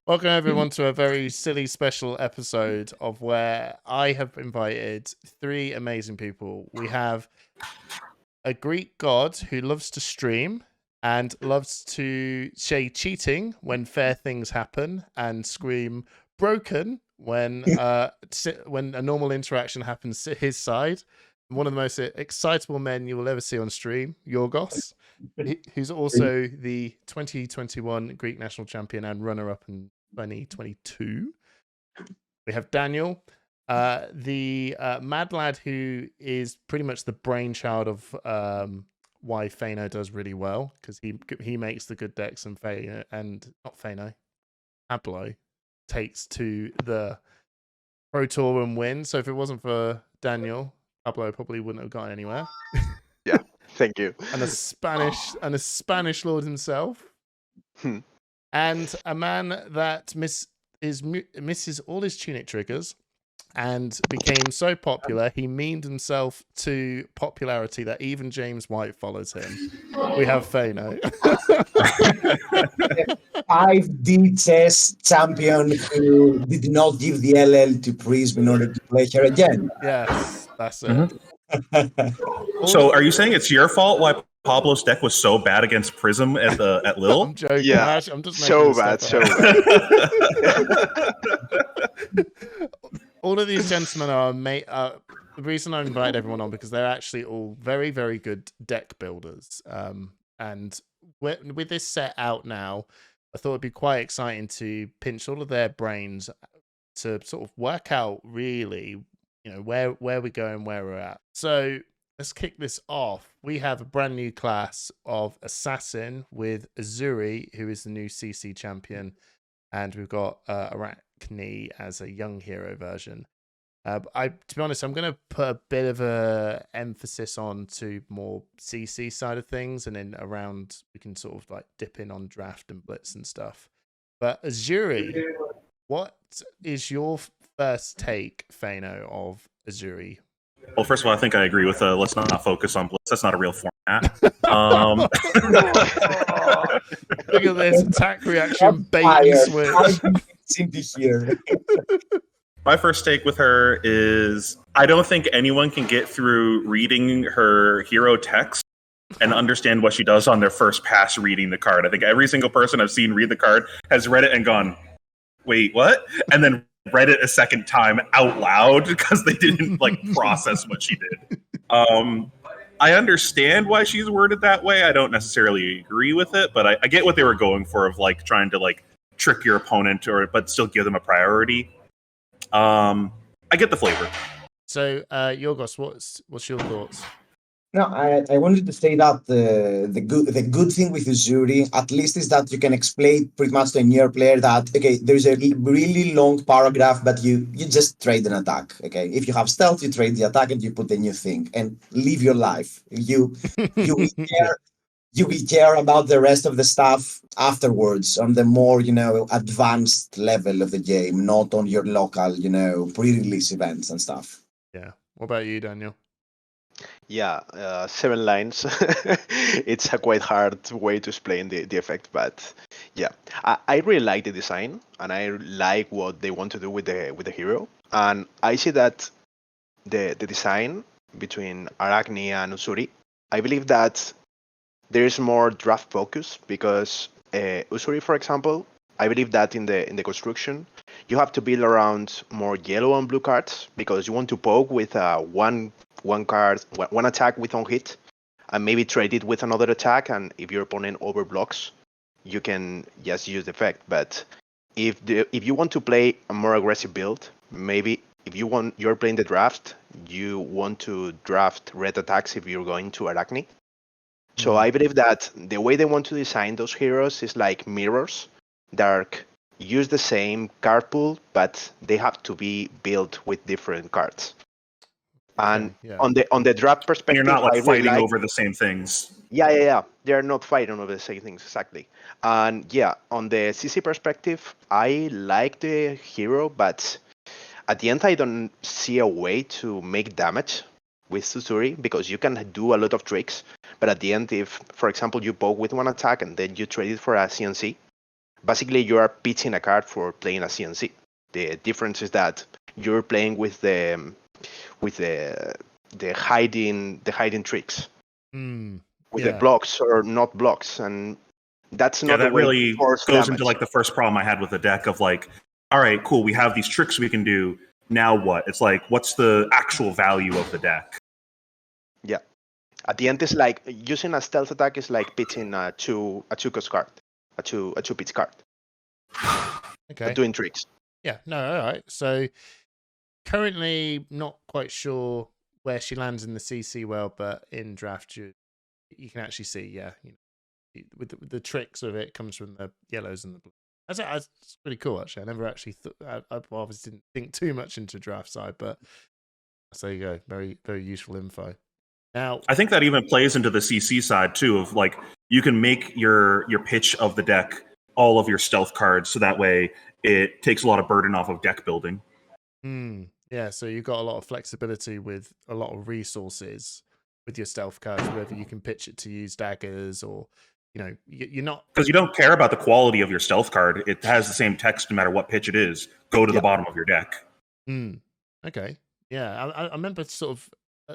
Welcome everyone to a very silly special episode of where I have invited three amazing people. We have a Greek god who loves to stream and loves to say cheating when fair things happen and scream broken when a normal interaction happens to his side. One of the most excitable men you will ever see on stream, Yorgos, who's also the 2021 Greek national champion and runner-up in 2022. We have Daniel, the mad lad who is pretty much the brainchild of why Pheano does really well, because he makes the good decks, and Pablo takes to the Pro Tour and wins. So if it wasn't for Daniel, Pablo probably wouldn't have gotten anywhere. Yeah, thank you. And a Spanish lord himself, and a man that misses all his tunic triggers and became so popular he memed himself to popularity that even James White follows him. We have Pheano. 5D chess champion who did not give the LL to Prism in order to play her again. Yes, that's it. So, are you saying it's your fault why Pablo's deck was so bad against Prism at Lille? I'm joking. Yeah, I'm just so making bad, stuff so up. bad. All of these gentlemen are the reason I invited everyone on because they're actually all very, very good deck builders. And with this set out now, I thought it'd be quite exciting to pinch all of their brains to sort of work out really, where we're going, where we're at. So let's kick this off. We have a brand new class of Assassin with Azuri, who is the new CC champion, and we've got Arachne as a young hero version. To be honest, I'm going to put a bit of a emphasis on to more CC side of things, and then around we can sort of like dip in on draft and blitz and stuff. But Azuri, what is your first take, Pheano, of Azuri? Well, first of all, I think I agree with let's not focus on blitz. That's not a real format. Look at this attack reaction bait and switch. My first take with her is I don't think anyone can get through reading her hero text and understand what she does on their first pass reading the card. I think every single person I've seen read the card has read it and gone, wait, what? And then read it a second time out loud because they didn't process what she did. I understand why she's worded that way. I don't necessarily agree with it, but I get what they were going for of trying to trick your opponent but still give them a priority. I get the flavor. So, Yorgos, what's your thoughts? No, I wanted to say that the good thing with Uzuri, at least, is that you can explain pretty much to a newer player that, okay, there's a really long paragraph, but you just trade an attack, okay? If you have stealth, you trade the attack and you put the new thing and live your life. You will care. You will care about the rest of the stuff afterwards on the more, advanced level of the game, not on your local, pre-release events and stuff. Yeah. What about you, Daniel? Yeah, 7 lines. It's a quite hard way to explain the effect, but yeah, I really like the design and I like what they want to do with the hero. And I see that the design between Arachne and Usuri, I believe that there is more draft focus because Usuri, for example, I believe that in the construction you have to build around more yellow and blue cards because you want to poke with one attack with on hit, and maybe trade it with another attack. And if your opponent overblocks, you can just use the effect. But if you want to play a more aggressive build, maybe if you're playing the draft, you want to draft red attacks if you're going to Arachne. So I believe that the way they want to design those heroes is like mirrors that use the same card pool, but they have to be built with different cards. And on the draft perspective, you're not fighting over the same things. Yeah. They're not fighting over the same things exactly. And yeah, on the CC perspective, I like the hero, but at the end, I don't see a way to make damage with Susuri because you can do a lot of tricks. But at the end, if, for example, you poke with one attack and then you trade it for a CNC, basically you are pitching a card for playing a CNC. The difference is that you're playing with the hiding tricks with the Yeah. blocks or not blocks, and that's Yeah, not the that way to really force goes damage. into like the first problem I had with the deck of like, all right, cool, we have these tricks we can do. Now what? It's like, what's the actual value of the deck? Yeah. At the end, it's like using a stealth attack is like pitching a two cost card, a two pitch card. Okay. Doing tricks. Yeah. No. All right. So currently, not quite sure where she lands in the CC world, but in draft, you can actually see. Yeah. With the tricks of it comes from the yellows and the blue. That's pretty cool. Actually, I never actually thought. I obviously didn't think too much into draft side, but so there you go. Very very useful info. Now, I think that even plays into the CC side too, of like you can make your pitch of the deck all of your stealth cards, so that way it takes a lot of burden off of deck building. Yeah, so you've got a lot of flexibility with a lot of resources with your stealth cards, whether you can pitch it to use daggers or, you're not... Because you don't care about the quality of your stealth card. It has the same text no matter what pitch it is. Go to the bottom of your deck. Okay. Yeah, I remember sort of...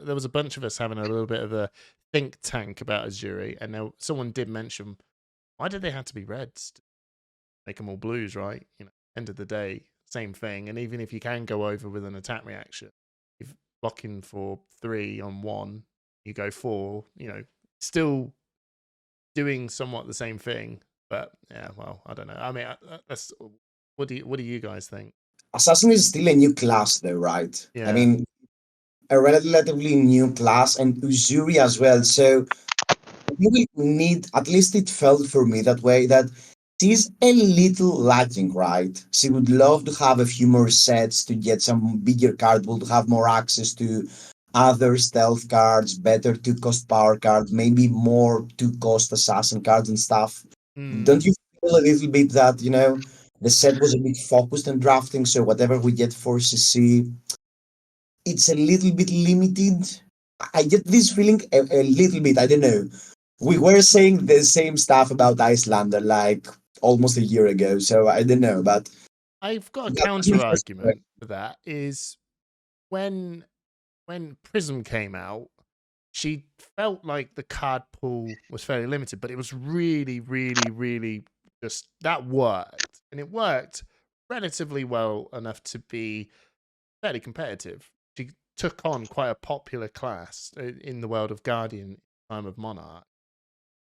There was a bunch of us having a little bit of a think tank about Azuri, and someone did mention, why did they have to be reds? Make them all blues, right? End of the day, same thing. And even if you can go over with an attack reaction, if blocking for 3 on 1, you go 4, still doing somewhat the same thing. But yeah, well, I don't know. I mean, that's what do you guys think? Assassin is still a new class, though, right? Yeah. I mean, a relatively new class, and Uzuri as well. So you will need, at least it felt for me that way, that she's a little lacking, right? She would love to have a few more sets to get some bigger card pool, to have more access to other stealth cards, better 2-cost power cards, maybe more 2-cost assassin cards and stuff. Don't you feel a little bit that, the set was a bit focused on drafting, so whatever we get for CC, it's a little bit limited? I get this feeling a little bit, I don't know. We were saying the same stuff about Icelander like almost a year ago, so I don't know, but I've got a counter argument for that. Is when Prism came out, she felt like the card pool was fairly limited, but it was really, really, really just that worked, and it worked relatively well enough to be fairly competitive. She took on quite a popular class in the world of Guardian, time of Monarch.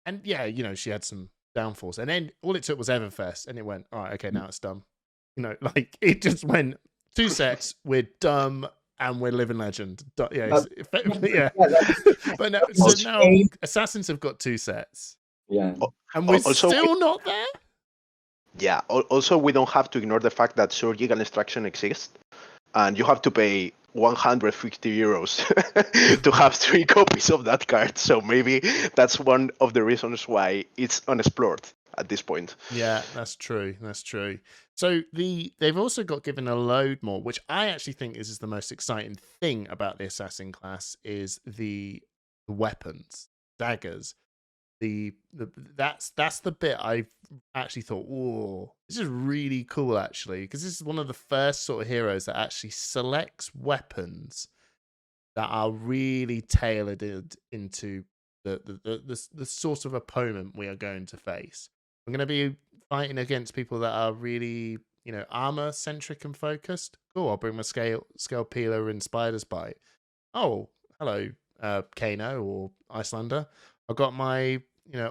And yeah, she had some downfalls. And then all it took was Everfest, and it went, all right, okay, now it's done. Like it just went 2 sets, we're dumb, and we're living legend. Yeah, yeah. But no, so now Assassins have got 2 sets. Yeah. And we're still not there? Yeah, also we don't have to ignore the fact that surgical extraction exists, and you have to pay 150 euros to have 3 copies of that card. So maybe that's one of the reasons why it's unexplored at this point. Yeah, that's true. That's true. So they've also got given a load more, which I actually think is the most exciting thing about the assassin class is the weapons, daggers. That's the bit I actually thought, oh, this is really cool actually, because this is one of the first sort of heroes that actually selects weapons that are really tailored into the sort of opponent we are going to face. We're going to be fighting against people that are really, armor centric and focused. Cool, I'll bring my scale peeler and spider's bite. Oh, hello, Kano or Icelander. I've got my,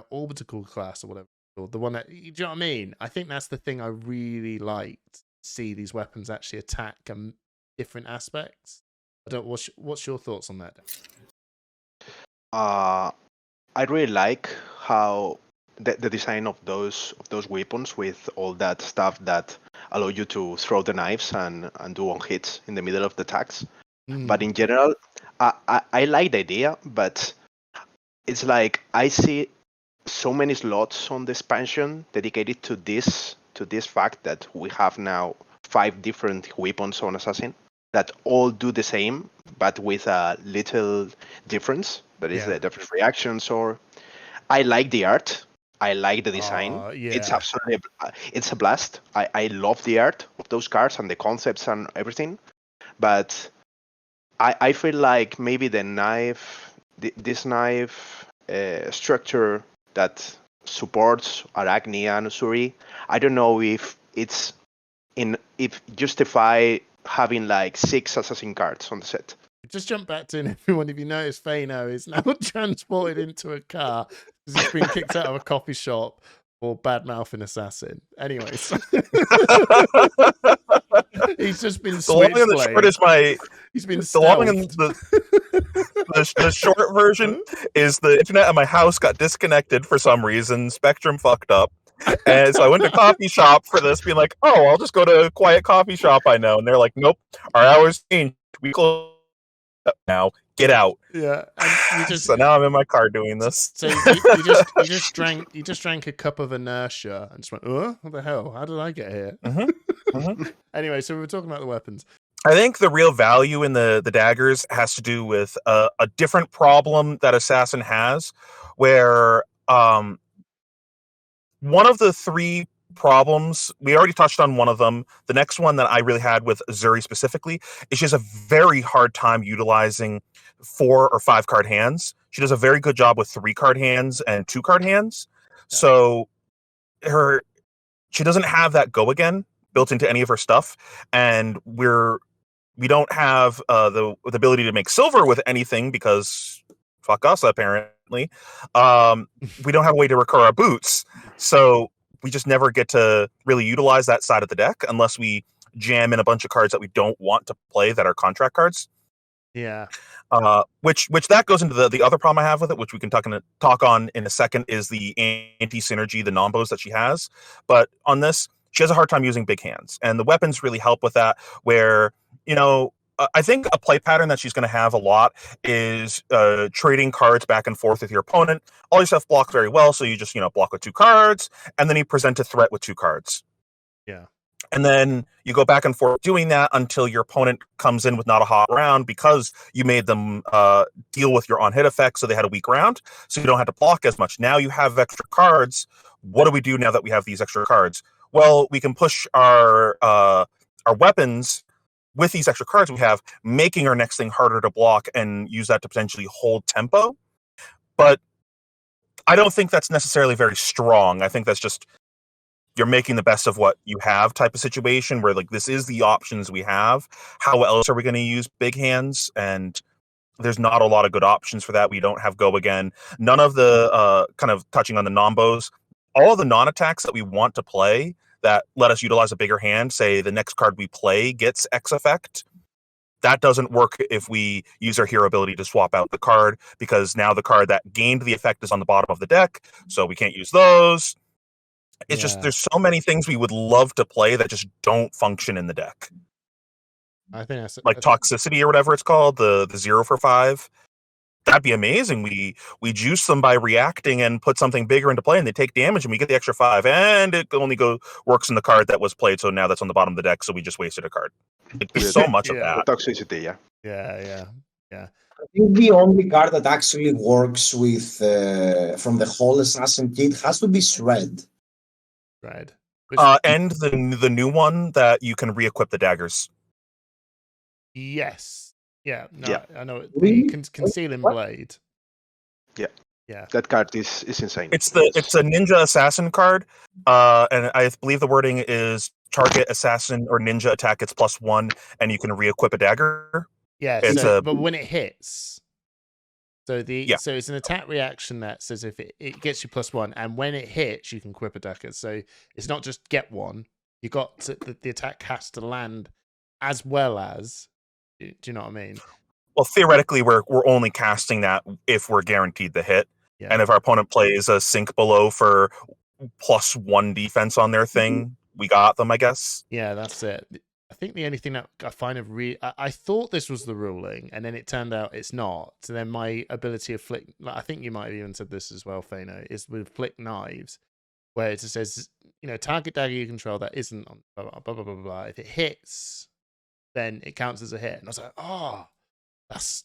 orbital class or whatever. Or the one that, do you know what I mean? I think that's the thing I really liked. See these weapons actually attack different aspects. I don't. What's your thoughts on that? I really like how the design of those weapons with all that stuff that allow you to throw the knives and do 1 hits in the middle of the attacks. But in general, I like the idea, but it's like I see so many slots on the expansion dedicated to this fact that we have now 5 different weapons on Assassin that all do the same, but with a little difference. That is the different reactions. Or I like the art. I like the design. It's Yeah. absolutely it's a blast. I love the art of those cards and the concepts and everything. But I feel like maybe the knife, this knife structure that supports Arachne and Usuri, I don't know if it's if justify having like 6 assassin cards on the set. Just jump back to everyone. If you notice, Pheano is now transported into a car because he's been kicked out of a coffee shop for bad mouthing assassin. Anyways, he's just been The long and the short is He's been the long and stealthed. the short version is the internet at my house got disconnected for some reason. Spectrum fucked up. And so I went to coffee shop for this, being like, "Oh, I'll just go to a quiet coffee shop I know." And they're like, "Nope, our hours changed. We close now. Get out." Yeah, and you just So now I'm in my car doing this. So you just drank a cup of inertia and just went, "Oh, what the hell? How did I get here?" Anyway, so we were talking about the weapons. I think the real value in the daggers has to do with a different problem that Assassin has, where one of the 3 problems, we already touched on one of them. The next one that I really had with Zuri specifically is she has a very hard time utilizing 4 or 5 card hands. She does a very good job with 3 card hands and 2 card hands. Yeah. So she doesn't have that go again built into any of her stuff, and we don't have the ability to make silver with anything because fuck us apparently. We don't have a way to recur our boots, so we just never get to really utilize that side of the deck unless we jam in a bunch of cards that we don't want to play that are contract cards. Yeah. Which that goes into the other problem I have with it, which we can talk on in a second, is the anti-synergy, the nombos that she has. But on this, she has a hard time using big hands, and the weapons really help with that, where, I think a play pattern that she's going to have a lot is trading cards back and forth with your opponent. All your stuff blocks very well, so you just block with 2 cards, and then you present a threat with 2 cards. Yeah. And then you go back and forth doing that until your opponent comes in with not a hot round because you made them deal with your on-hit effect, so they had a weak round, so you don't have to block as much. Now you have extra cards. What do we do now that we have these extra cards? Well, we can push our weapons with these extra cards we have, making our next thing harder to block and use that to potentially hold tempo. But I don't think that's necessarily very strong. I think that's just you're making the best of what you have type of situation where, like, this is the options we have. How else are we going to use big hands? And there's not a lot of good options for that. We don't have go again. None of the kind of touching on the nombos, all the non-attacks that we want to play that let us utilize a bigger hand, say the next card we play gets X effect. That doesn't work if we use our hero ability to swap out the card, because now the card that gained the effect is on the bottom of the deck, so we can't use those. It's just there's so many things we would love to play that just don't function in the deck. I think that's like toxicity or whatever it's called, the 0 for 5. That'd be amazing. We juice them by reacting and put something bigger into play, and they take damage, and we get the extra 5, and it only works in the card that was played. So now that's on the bottom of the deck, so we just wasted a card. There's so much of that. The toxicity, Yeah. I think the only card that actually works with from the whole assassin kit has to be Shred. Shred. And the new one that you can re-equip the daggers. Yes. Yeah. No, Yeah. I know. Really? The Concealing Blade. Yeah. Yeah. That card is insane. It's a ninja assassin card, and I believe the wording is target assassin or ninja attack gets +1, and you can re-equip a dagger. Yeah. But when it hits, so it's an attack reaction that says if it gets you +1, and when it hits, you can equip a dagger. So it's not just get one. You got the attack has to land as well as. Do you know what I mean? Well, theoretically, we're only casting that if we're guaranteed the hit. Yeah. And if our opponent plays a sink below for +1 defense on their thing, we got them, I guess. Yeah, that's it. I think the only thing that I find I thought this was the ruling, and then it turned out it's not. So then my ability of flick, I think you might have even said this as well, Pheano, is with flick knives, where it just says, target dagger you control that isn't on blah, blah, blah, blah, blah, blah. If it hits, then it counts as a hit. And I was like, oh, that's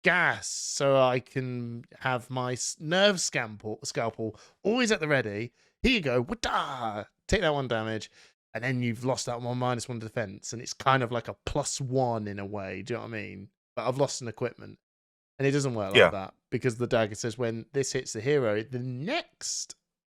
gas so I can have my nerve scalpel always at the ready. Here you go. Wada! Take that 1 damage. And then you've lost that -1 defense. And it's kind of like a +1 in a way. Do you know what I mean? But I've lost an equipment. And it doesn't work like that. Because the dagger says when this hits the hero, the next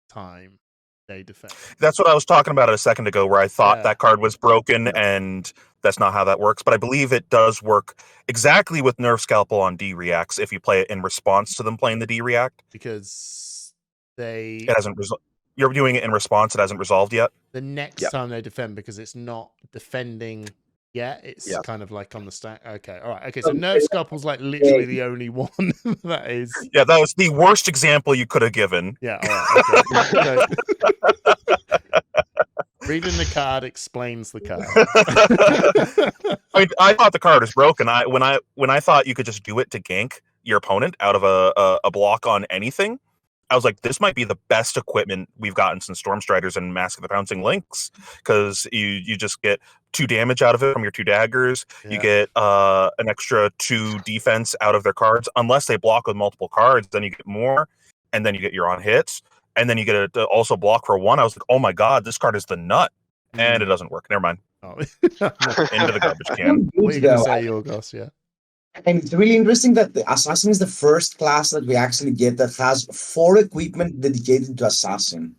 time they defend. That's what I was talking about a second ago, where I thought that card was broken, and that's not how that works. But I believe it does work exactly with Nerve Scalpel on D-Reacts if you play it in response to them playing the D-React. Because it hasn't you're doing it in response, it hasn't resolved yet. The next time they defend, because it's not defending yet, it's kind of like on the stack. Okay, all right. Okay, so Nerve Scalpel's like literally the only one that is. Yeah, that was the worst example you could have given. Yeah, all right. Okay. Reading the card explains the card. I mean, I thought the card was broken. When I thought you could just do it to gank your opponent out of a block on anything, I was like, this might be the best equipment we've gotten since Stormstriders and Mask of the Pouncing Lynx, because you just get 2 damage out of it from your 2 daggers. You get an extra 2 defense out of their cards, unless they block with multiple cards. Then you get more, and then you get your on hits, and then you get to also block for 1. I was like, oh my god, this card is the nut, and it doesn't work. Never mind. Oh. Into the garbage can. What are you going to say, Yorgos? Yeah. And it's really interesting that the Assassin is the first class that we actually get that has 4 equipment dedicated to Assassin.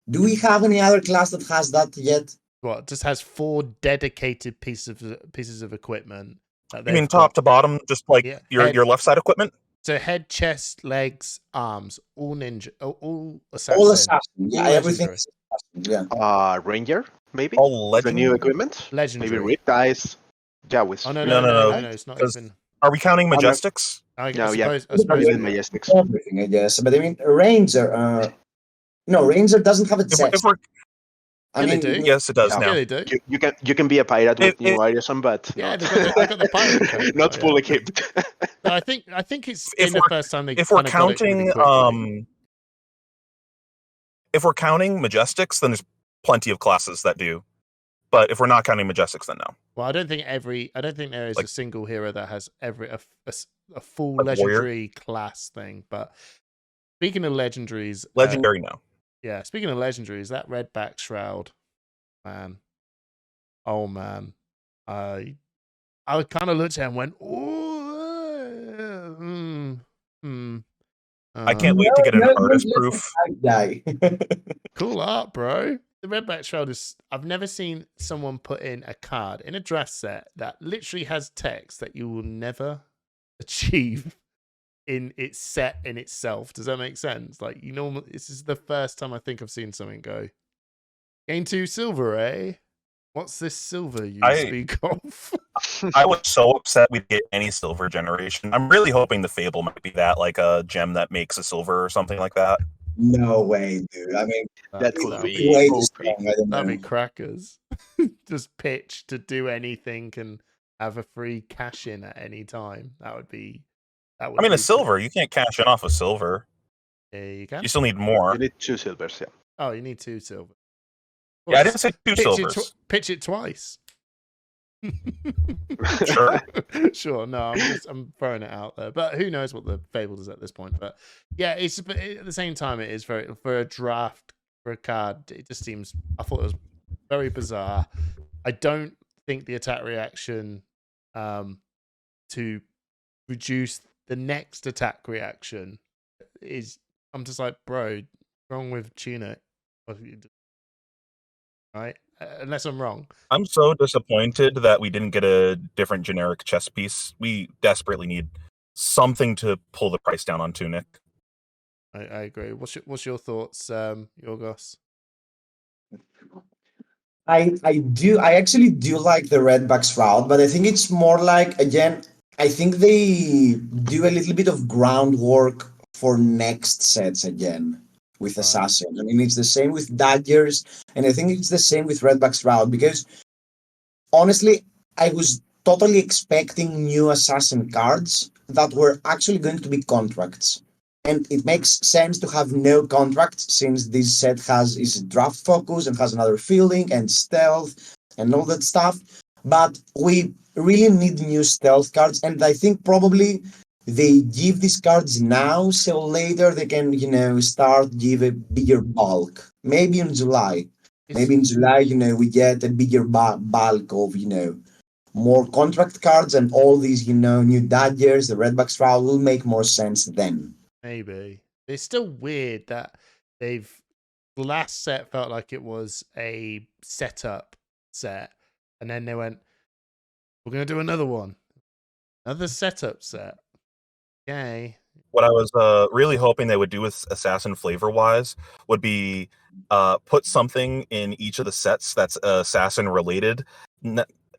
Do we have any other class that has that yet? What, just has 4 dedicated pieces of equipment? You mean top to bottom, just like your left side equipment? So head, chest, legs, arms, all ninja, all assassin. All assassin. Yeah, everything is assassin. Yeah. Ranger, maybe? All the new equipment? Legendary. Maybe Rip Dice. Yeah, with... Oh, no, it's not even... Are we counting Majestics? I suppose Majestics. Everything, I guess. But I mean, Ranger... No, Ranger doesn't have a chest. They do. Yes, it does now. Yeah, they do. You can be a pirate with new Artisan, but yeah, they got the pirate code. Not fully equipped. No, I think it's the first time they. If we're counting, if we're counting Majestics, then there's plenty of classes that do. But if we're not counting Majestics, then no. Well, I don't think there is a single hero that has a full like legendary class thing. But speaking of legendaries, legendary, no. Yeah, speaking of legendaries, that Redback Shroud, man. Oh man, I kind of looked at it and went, I can't wait to get an artist proof. Cool art, bro. The Redback Shroud is... I've never seen someone put in a card in a draft set that literally has text that you will never achieve in its set in itself. Does that make sense? Like, this is the first time I think I've seen something go, gain 2 silver, eh? What's this silver you speak of? I was so upset we'd get any silver generation. I'm really hoping the Fable might be that, like a gem that makes a silver or something like that. No way, dude. I mean, that could be way too strong. That'd be crackers. Just pitch to do anything and have a free cash in at any time. That would be... I mean, a silver. You can't cash in off a silver. Yeah, you can. You still need more. You need 2 silvers, yeah. Oh, you need 2 silvers. Well, yeah, I didn't say 2 silvers. Pitch it twice. Sure. Sure. No, I'm throwing it out there. But who knows what the Fable does at this point. But yeah, at the same time, it is for a draft, for a card, it just seems... I thought it was very bizarre. I don't think the attack reaction to reduce the next attack reaction is... I'm just like, bro, what's wrong with Tunic? Right? Unless I'm wrong. I'm so disappointed that we didn't get a different generic chess piece. We desperately need something to pull the price down on Tunic. I agree. What's your thoughts, Yorgos? I actually do like the Redback Shroud, but I think it's more like, again, I think they do a little bit of groundwork for next sets again with Assassin. I mean, it's the same with Daggers, and I think it's the same with Redback Shroud, because honestly, I was totally expecting new Assassin cards that were actually going to be contracts. And it makes sense to have no contracts, since this set is draft focus and has another feeling and stealth and all that stuff. But we really need new stealth cards, and I think probably they give these cards now, so later they can, start give a bigger bulk. Maybe in July. Maybe in July, we get a bigger bulk of, more contract cards and all these, new daggers, the redback shroud will make more sense then. Maybe. It's still weird that the last set felt like it was a setup set, and then they went, we're going to do another one. Another setup set. Yay. What I was really hoping they would do with Assassin flavor-wise would be put something in each of the sets that's Assassin related.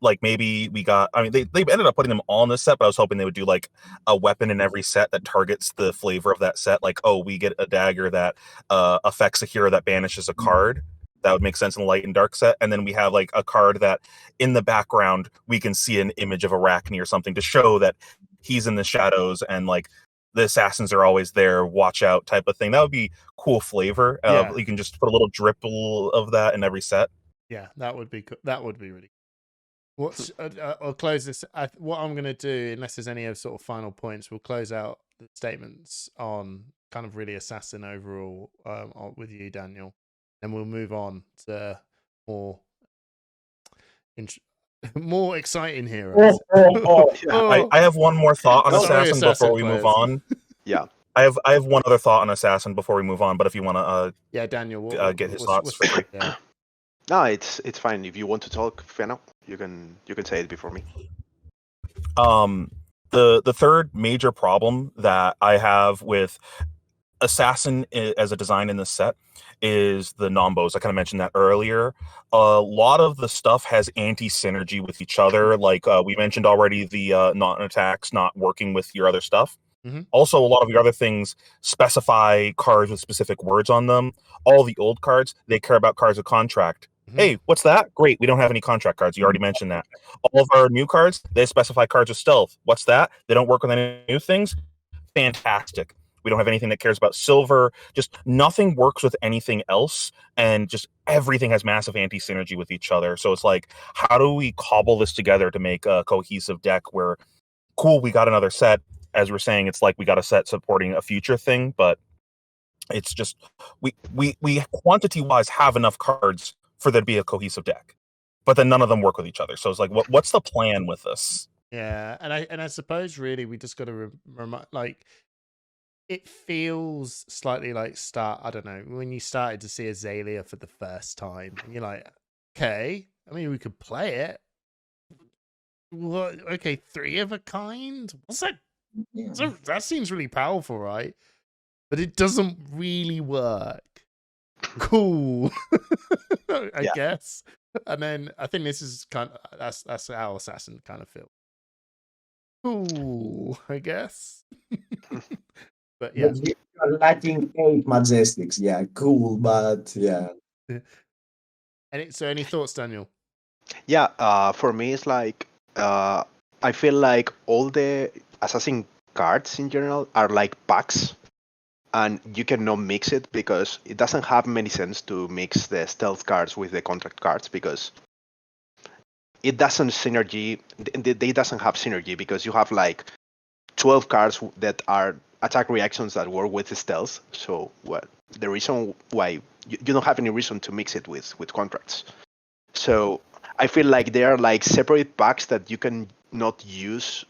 Like maybe we got, I mean, they ended up putting them all in this set, but I was hoping they would do like a weapon in every set that targets the flavor of that set. Like, oh, we get a dagger that affects a hero that banishes a card. That would make sense in the light and dark set. And then we have like a card that in the background, we can see an image of Arachne or something to show that he's in the shadows and like the assassins are always there, watch out type of thing. That would be cool flavor. Yeah. You can just put a little dripple of that in every set. Yeah, that would be really cool. What's I'll close this. What I'm going to do, unless there's any sort of final points, we'll close out the statements on kind of really Assassin overall with you, Daniel. Then we'll move on to more exciting heroes. I have one more thought on Assassin before we move on. Yeah. I have one other thought on Assassin before we move on, but if you want to yeah, Daniel, get his thoughts. Yeah. No, it's fine. If you want to talk, Pheano, you can say it before me. The third major problem that I have with Assassin as a design in this set is the nombos. I kind of mentioned that earlier. A lot of the stuff has anti-synergy with each other. Like we mentioned already, the non-attacks not working with your other stuff. Mm-hmm. Also, a lot of your other things specify cards with specific words on them. All the old cards, they care about cards of contract. Mm-hmm. Hey, what's that? Great, we don't have any contract cards. You already mentioned that. All of our new cards, they specify cards of stealth. What's that? They don't work with any new things. Fantastic. We don't have anything that cares about silver. Just nothing works with anything else. And just everything has massive anti-synergy with each other. So it's like, how do we cobble this together to make a cohesive deck where, cool, we got another set. As we're saying, it's like we got a set supporting a future thing, but it's just we quantity-wise have enough cards for there to be a cohesive deck. But then none of them work with each other. So it's like, what's the plan with this? Yeah, and I suppose really we just got to like it feels slightly like I don't know, when you started to see Azalea for the first time, and you're like, okay, I mean, we could play it. What? Okay, 3 of a kind? What's that? Yeah. So that seems really powerful, right? But it doesn't really work. Cool. I guess. And then I think this is kind of that's how Assassin kind of feels. Cool, I guess. But yeah. But you're lacking 8 Majestics. Yeah, cool, but yeah. So any thoughts, Daniel? Yeah, for me it's like I feel like all the Assassin cards in general are like packs, and you cannot mix it because it doesn't have many sense to mix the stealth cards with the contract cards because it doesn't synergy. They doesn't have synergy because you have like 12 cards that are attack reactions that work with the stealth. So the reason why you don't have any reason to mix it with contracts. So I feel like they are like separate packs that you can not use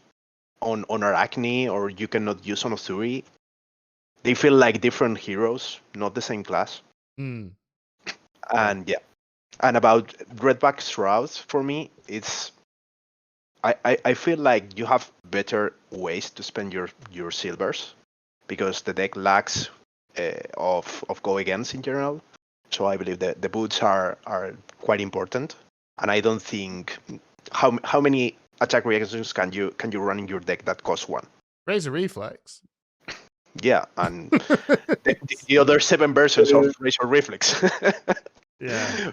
on Arachne or you cannot use on Osuri. They feel like different heroes, not the same class. Mm. And yeah. And about Redback Shrouds, for me, it's I feel like you have better ways to spend your silvers because the deck lacks of go against in general. So I believe that the boots are quite important. And I don't think how many attack reactions can you run in your deck that cost 1? Razor Reflex. Yeah, and the other 7 versions of Razor Reflex. yeah.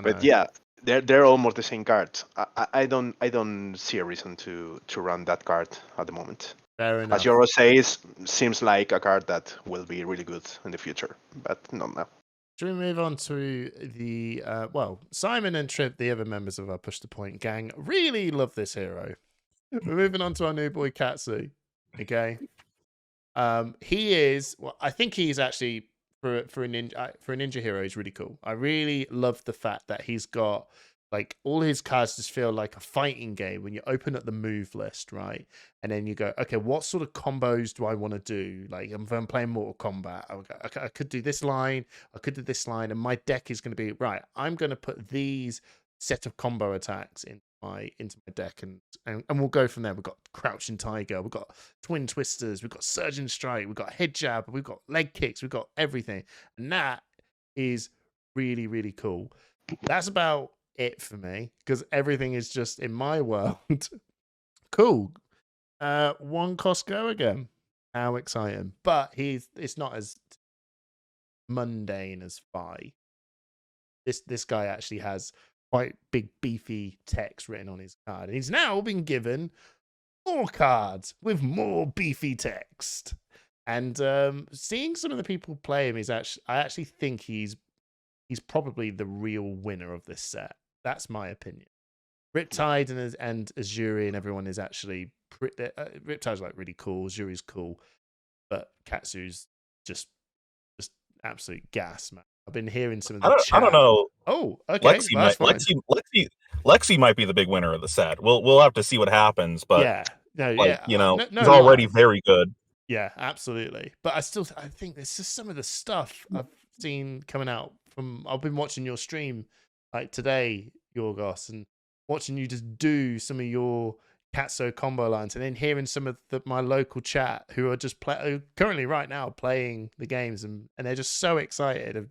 But yeah, they're almost the same cards. I don't see a reason to run that card at the moment. Fair enough. As Yorgos says, seems like a card that will be really good in the future, but not now. Should we move on to the Simon and Trip, the other members of our Push the Point gang, really love this hero. We're moving on to our new boy Katsu. Okay. He is. Well, I think he's actually for a ninja hero. He's really cool. I really love the fact that he's got like all his cards just feel like a fighting game when you open up the move list, right? And then you go, okay, what sort of combos do I want to do? Like if I'm playing Mortal Kombat, I could do this line, I could do this line, and my deck is going to be right. I'm going to put these set of combo attacks into my deck, and we'll go from there. We've got Crouching Tiger, we've got Twin Twisters, we've got Surgeon Strike, we've got Head Jab, we've got leg kicks, we've got everything, and that is really, really cool. That's about it for me because everything is just in my world. Cool. One cost go again. How exciting! But it's not as mundane as Phi. This guy actually has quite big beefy text written on his card, and he's now been given more cards with more beefy text. And seeing some of the people play him I actually think he's probably the real winner of this set. That's my opinion. Riptide and Azuri and everyone is actually Riptide's like really cool. Azuri's cool, but Katsu's just absolute gas, man. I've been hearing some of the chat. I don't know. Oh, okay. Lexi might be the big winner of the set. We'll have to see what happens, but yeah, no, like, yeah, he's already very good. Yeah, absolutely. But I think there's just some of the stuff I've seen coming out from. I've been watching your stream like today, Yorgos, and watching you just do some of your Katso combo lines, and then hearing some of my local chat who are just currently right now playing the games, and they're just so excited of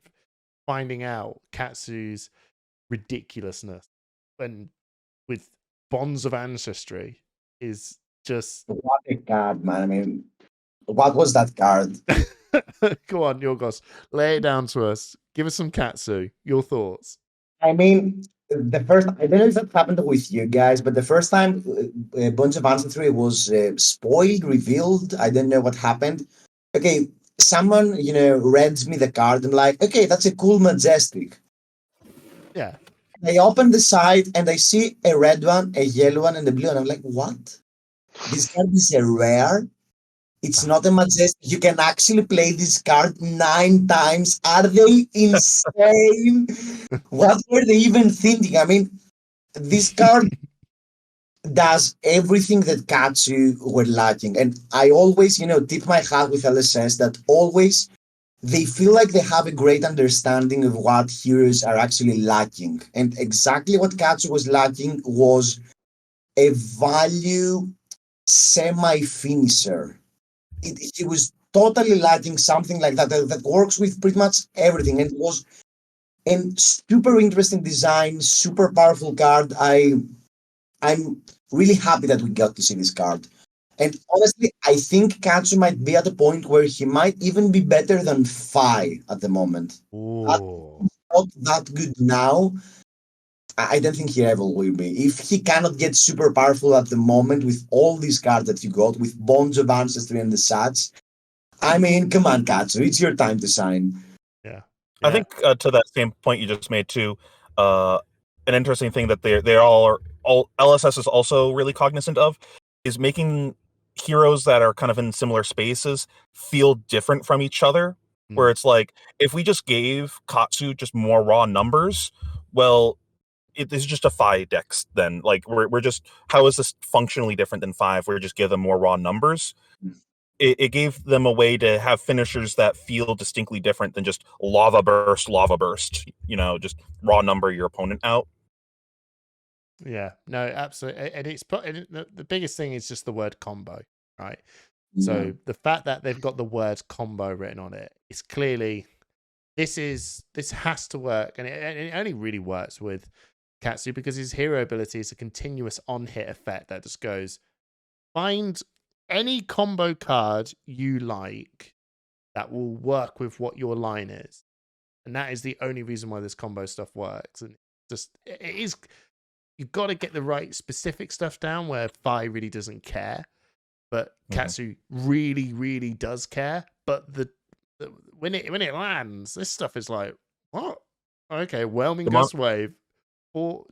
finding out Katsu's ridiculousness and with bonds of ancestry is just What a card, man. I mean, what was that card? Go on, Yorgos. Lay it down to us. Give us some Katsu. Your thoughts. I mean, I don't know if that happened with you guys, but the first time Bonds of Ancestry was spoiled, revealed, I don't know what happened. Okay, someone, reads me the card. I'm like, okay, that's a cool Majestic. Yeah. I open the side and I see a red one, a yellow one, and a blue, and I'm like, what? This card is a rare. It's not a Majestic. You can actually play this card 9 times. Are they insane? What were they even thinking? I mean, this card does everything that Katsu were lacking. And I always, tip my hat with LSS that always they feel like they have a great understanding of what heroes are actually lacking. And exactly what Katsu was lacking was a value semi-finisher. He was totally lacking something like that works with pretty much everything, and was a super interesting design, super powerful card. I'm really happy that we got to see this card, and honestly, I think Katsu might be at a point where he might even be better than Phi at the moment. Ooh. Not that good now. I don't think he ever will be. If he cannot get super powerful at the moment with all these cards that you got, with Bonds of Ancestry and the Sats, I mean, come on, Katsu, it's your time to shine. Yeah. I think to that same point you just made too, an interesting thing that they all LSS is also really cognizant of is making heroes that are kind of in similar spaces feel different from each other. Where it's like, if we just gave Katsu just more raw numbers, well, it is just a 5 dex then. Like we're just, how is this functionally different than 5? We're just give them more raw numbers. It gave them a way to have finishers that feel distinctly different than just lava burst, just raw number your opponent out. Yeah, no, absolutely. And the biggest thing is just the word combo, right? So the fact that they've got the word combo written on it is clearly this has to work, and it only really works with Katsu because his hero ability is a continuous on-hit effect that just goes, find any combo card you like that will work with what your line is, and that is the only reason why this combo stuff works. And it is, you've got to get the right specific stuff down where Phi really doesn't care, but Katsu really, really does care. But when it lands, this stuff is like, what? Okay, Whelming Gust Wave.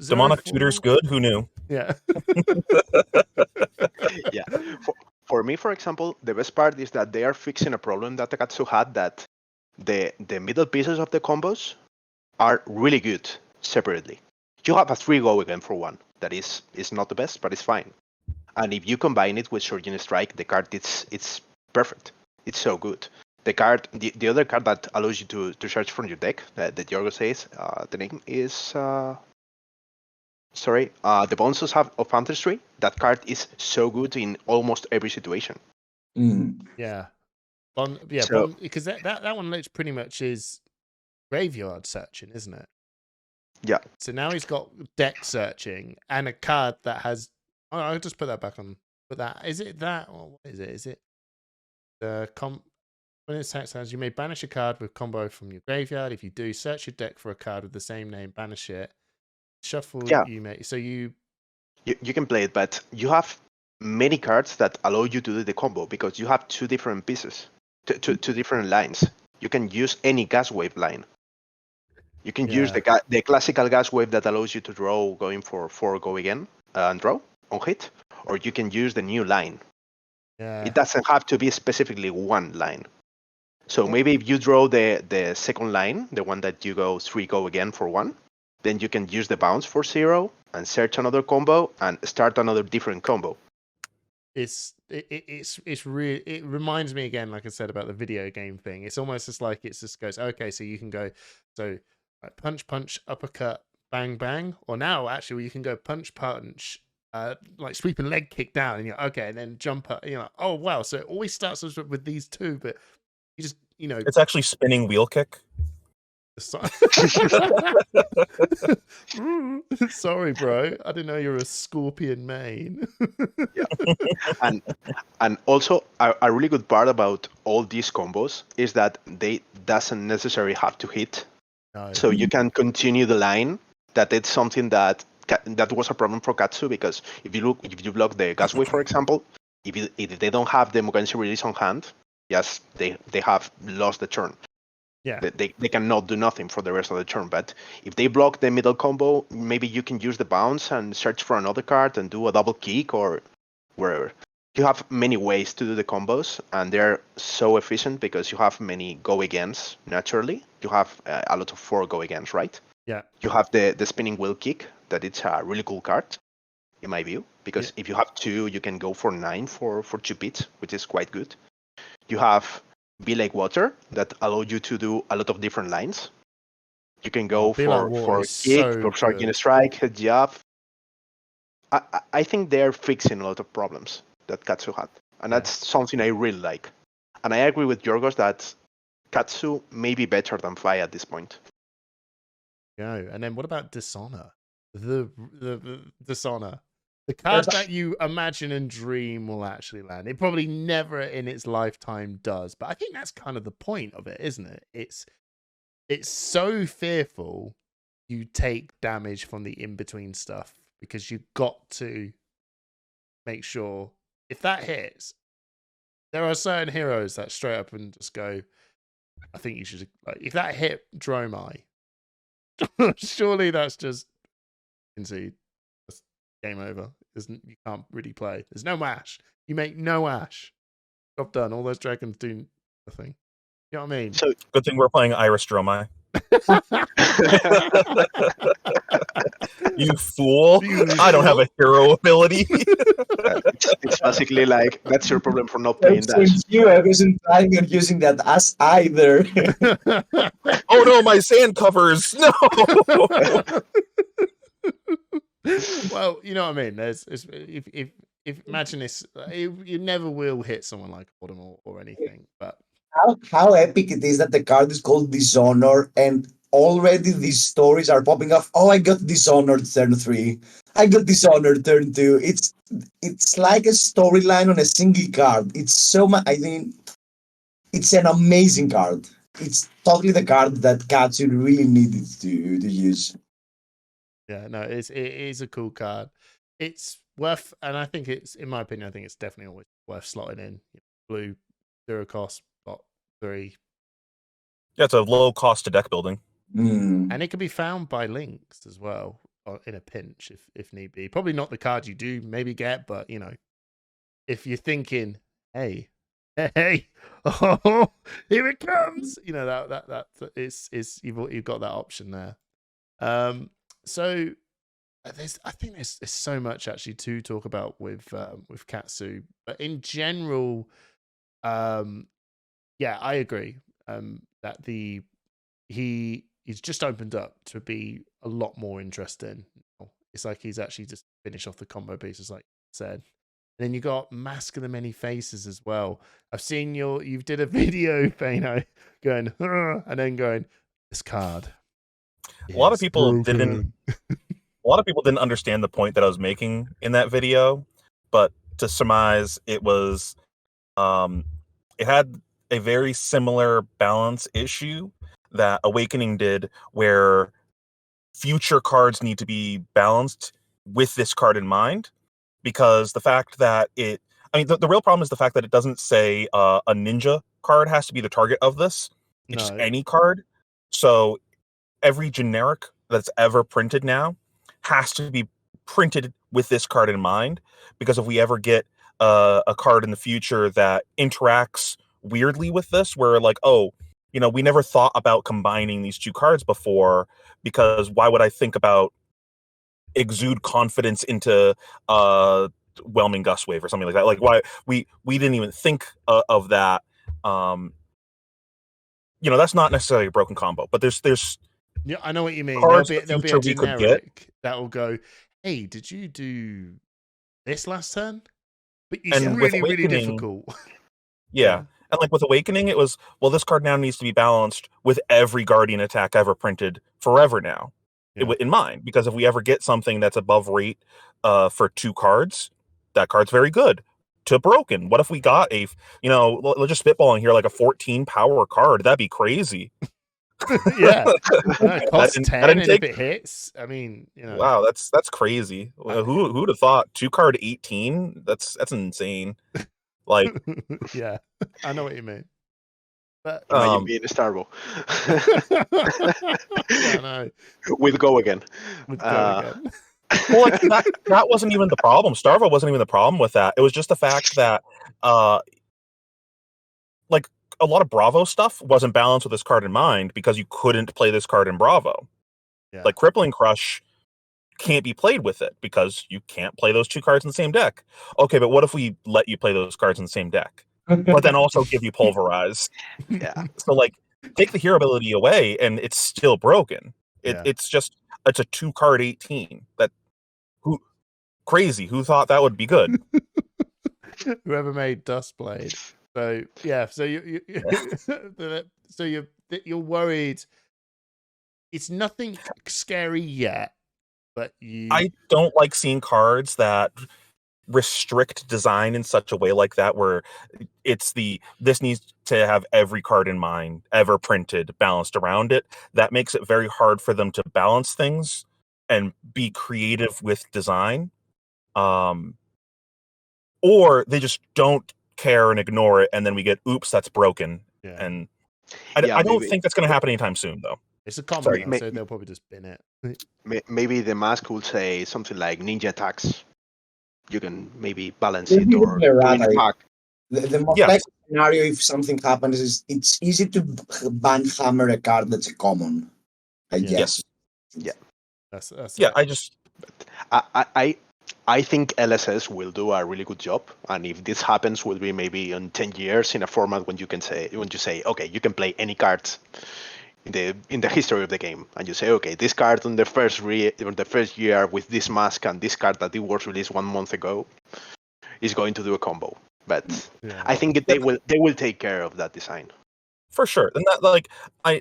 Demonic Tutor's good. Who knew? Yeah. Yeah. For me, for example, the best part is that they are fixing a problem that Takatsu had, that the middle pieces of the combos are really good separately. You have a 3 go again for one. That is not the best, but it's fine. And if you combine it with Shuriken Strike, the card it's perfect. It's so good. The card, the other card that allows you to search from your deck, that Yorgos says, the name is the Bones of Ancestry. That card is so good in almost every situation. Yeah. So- Because that one looks pretty much is graveyard searching, isn't it? Yeah. So now he's got deck searching and a card that has. Oh, I'll just put that back on. Put that. Is it that? Or what is it? Is it the when it says you may banish a card with combo from your graveyard. If you do, search your deck for a card with the same name, banish it. Shuffle. Yeah. You may. So you can play it, but you have many cards that allow you to do the combo because you have 2 different pieces, two different lines. You can use any gas wave line. You can use the classical gas wave that allows you to draw going for 4 go again and draw on hit, or you can use the new line. Yeah. It doesn't have to be specifically one line. So maybe if you draw the second line, the one that you go 3 go again for 1, then you can use the bounce for 0 and search another combo and start another different combo. It's really, it reminds me again, like I said, about the video game thing. It's almost just like it just goes, okay, so you can go punch, punch, uppercut, bang, bang, or now actually you can go punch, punch, like sweep and leg kick down, and you're okay, and then jump up. You're like, oh wow, so it always starts with these 2, but you just It's actually spinning wheel kick. Sorry, bro. I didn't know you're a scorpion main. And also a really good part about all these combos is that they doesn't necessarily have to hit. No. So you can continue the line. That it's something that was a problem for Katsu, because if you block the gas wave, for example, if they don't have the Mugenshi release on hand, yes, they have lost the turn. Yeah. They cannot do nothing for the rest of the turn. But if they block the middle combo, maybe you can use the bounce and search for another card and do a double kick or wherever. You have many ways to do the combos, and they're so efficient because you have many go agains naturally. You have a lot of 4 go agains, right? Yeah. You have the spinning wheel kick, that it's a really cool card, in my view, because if you have 2, you can go for 9 for 2 pits, which is quite good. You have Be Like Water that allow you to do a lot of different lines. You can go for kick, for Shuriken Strike, head jab. I think they're fixing a lot of problems that Katsu had, and that's something I really like. And I agree with Yorgos that Katsu may be better than Fly at this point. Yeah, and then what about Dishonor? The Dishonor. The card that you imagine and dream will actually land. It probably never in its lifetime does, but I think that's kind of the point of it, isn't it? It's so fearful you take damage from the in-between stuff because you got to make sure if that hits, there are certain heroes that straight up and just go, I think you should, like, if that hit Dromai, surely that's just concede. That's game over. You can't really play. There's no ash. You make no ash. Job done. All those dragons do nothing. You know what I mean? So Good thing we're playing Iris Dromai. You fool! I don't have a hero ability. it's basically like, that's your problem for not playing that. I wasn't planning on using that as either. Oh no, my sand covers! No! Well, you know what I mean. If imagine this, you never will hit someone like Voldemort or anything. But how epic it is that the card is called Dishonor, and already these stories are popping up. Oh, I got Dishonored turn 3. I got Dishonored turn 2. It's like a storyline on a single card. It's so much. I think it's an amazing card. It's totally the card that Katsu really needed to use. yeah, no, it is a cool card. It's worth, and I think it's, in my opinion, I think it's definitely always worth slotting in. Blue, 0 cost, bot 3. Yeah, it's a low cost to deck building. And it can be found by links as well in a pinch if need be. Probably not the card you do maybe get, but you know, if you're thinking, hey, oh, here it comes, that is you've got that option there. So I think there's so much actually to talk about with Katsu, but in general, yeah, I agree that he's just opened up to be a lot more interesting. It's like he's actually just finished off the combo pieces, like you said. And then you got Mask of the Many Faces as well. I've seen you did a video, Pheano, going and then going, this card. A lot of people broken. didn't understand the point that I was making in that video, but to surmise, it was it had a very similar balance issue that Awakening did, where future cards need to be balanced with this card in mind, because the fact that the real problem is the fact that it doesn't say a ninja card has to be the target of this. It's just any card. So every generic that's ever printed now has to be printed with this card in mind, because if we ever get a card in the future that interacts weirdly with this, where like, oh, we never thought about combining these two cards before, because why would I think about exude confidence into whelming gust wave or something like that? Like, why we didn't even think of that. That's not necessarily a broken combo, but there's yeah, I know what you mean. Cards There'll be future a we could get. generic that will go, hey, did you do this last turn? But it's And with really, really Awakening- difficult. Yeah. And like with Awakening, it was, well, this card now needs to be balanced with every Guardian attack ever printed forever now, in mind. Because if we ever get something that's above rate for 2 cards, that card's very good to broken. What if we got let's just spitballing here, like a 14 power card? That'd be crazy. Yeah. No, it costs That 10, didn't and take- if it hits, I mean, Wow, that's crazy. Who'd have thought 2 card 18? That's insane. Like, yeah, I know what you mean. But Imagine being Starvo. yeah, no. With Go Again. With Go Again. well, like that wasn't even the problem. Starvo wasn't even the problem with that. It was just the fact that like a lot of Bravo stuff wasn't balanced with this card in mind, because you couldn't play this card in Bravo. Yeah. Like Crippling Crush can't be played with it because you can't play those 2 cards in the same deck. Okay, but what if we let you play those cards in the same deck, but then also give you Pulverize? Yeah. So like, take the hero ability away and it's still broken. It's a 2 card 18. Who thought that would be good? Whoever made Dustblade. So yeah, so you're worried. It's nothing scary yet, but I don't like seeing cards that restrict design in such a way like that, where this needs to have every card in mind ever printed balanced around it. That makes it very hard for them to balance things and be creative with design. Or they just don't care and ignore it, and then we get, oops, that's broken. Yeah. And I don't think that's going to happen anytime soon, though. It's a combo, Sorry, so they'll probably just bin it. Maybe the mask will say something like ninja attacks. You can maybe balance it or do an attack. The most likely scenario, if something happens, is it's easy to ban hammer a card that's a common. I guess. Yeah. That's Yeah, it. I think LSS will do a really good job, and if this happens, will be maybe in 10 years in a format when you say, okay, you can play any cards in the history of the game, and you say, okay, this card on the first year with this mask and this card that it was released 1 month ago is going to do a combo. But I think they will take care of that design for sure. And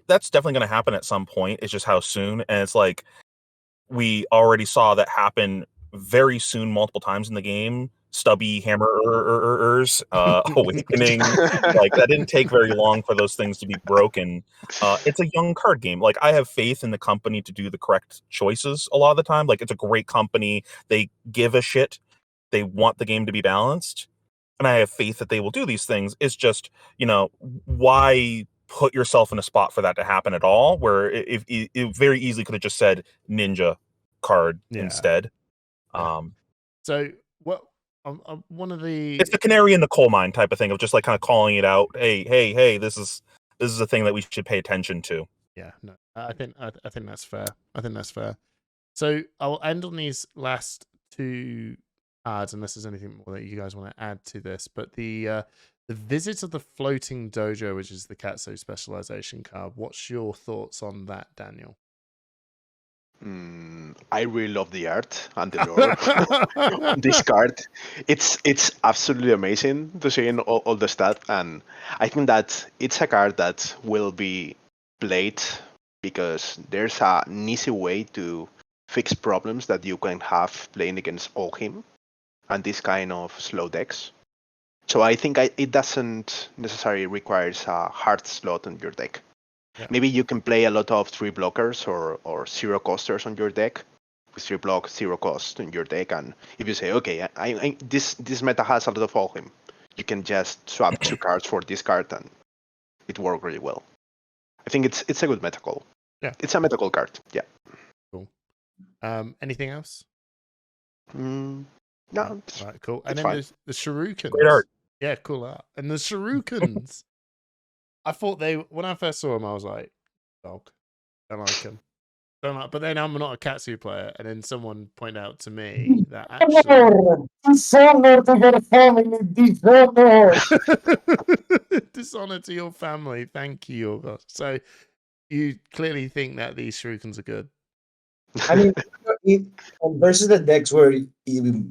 that's definitely going to happen at some point. It's just how soon, and it's like we already saw that happen very soon, multiple times in the game. Stubby hammerers, Awakening, like that didn't take very long for those things to be broken. It's a young card game. Like, I have faith in the company to do the correct choices a lot of the time. Like, it's a great company. They give a shit. They want the game to be balanced, and I have faith that they will do these things. It's just, why put yourself in a spot for that to happen at all, where it very easily could have just said ninja card instead. So what one of the. It's the canary in the coal mine type of thing of just like kind of calling it out. Hey, this is a thing that we should pay attention to. Yeah, no, I think that's fair. I think that's fair. So I'll end on these last two cards, unless there's anything more that you guys want to add to this. But the Visit of the Floating Dojo, which is the Katsu specialization card. What's your thoughts on that, Daniel? I really love the art and the lore on this card. It's absolutely amazing to see in all the stuff, and I think that it's a card that will be played because there's an easy way to fix problems that you can have playing against Olhim and this kind of slow decks. So I think it doesn't necessarily require a hard slot on your deck. Yeah. Maybe you can play a lot of 3 blockers or 0 costers on your deck, with 3 block, 0 cost on your deck, and if you say, okay, this meta has a lot of Olhim, you can just swap 2 cards for this card, and it works really well. I think it's a good meta call. Yeah, it's a meta call card. Yeah. Cool. Anything else? No. Right, cool. And then fine. there's the Shurikens. Great art. Yeah, cool art. And the Shurikens. I thought when I first saw them, I was like, dog. Don't like them. But then I'm not a Katsu player, and then someone pointed out to me that actually Dishonor to your family, dishonor. Dishonor to your family. Thank you, Yorgos. So you clearly think that these Shurikens are good. I mean, versus the decks where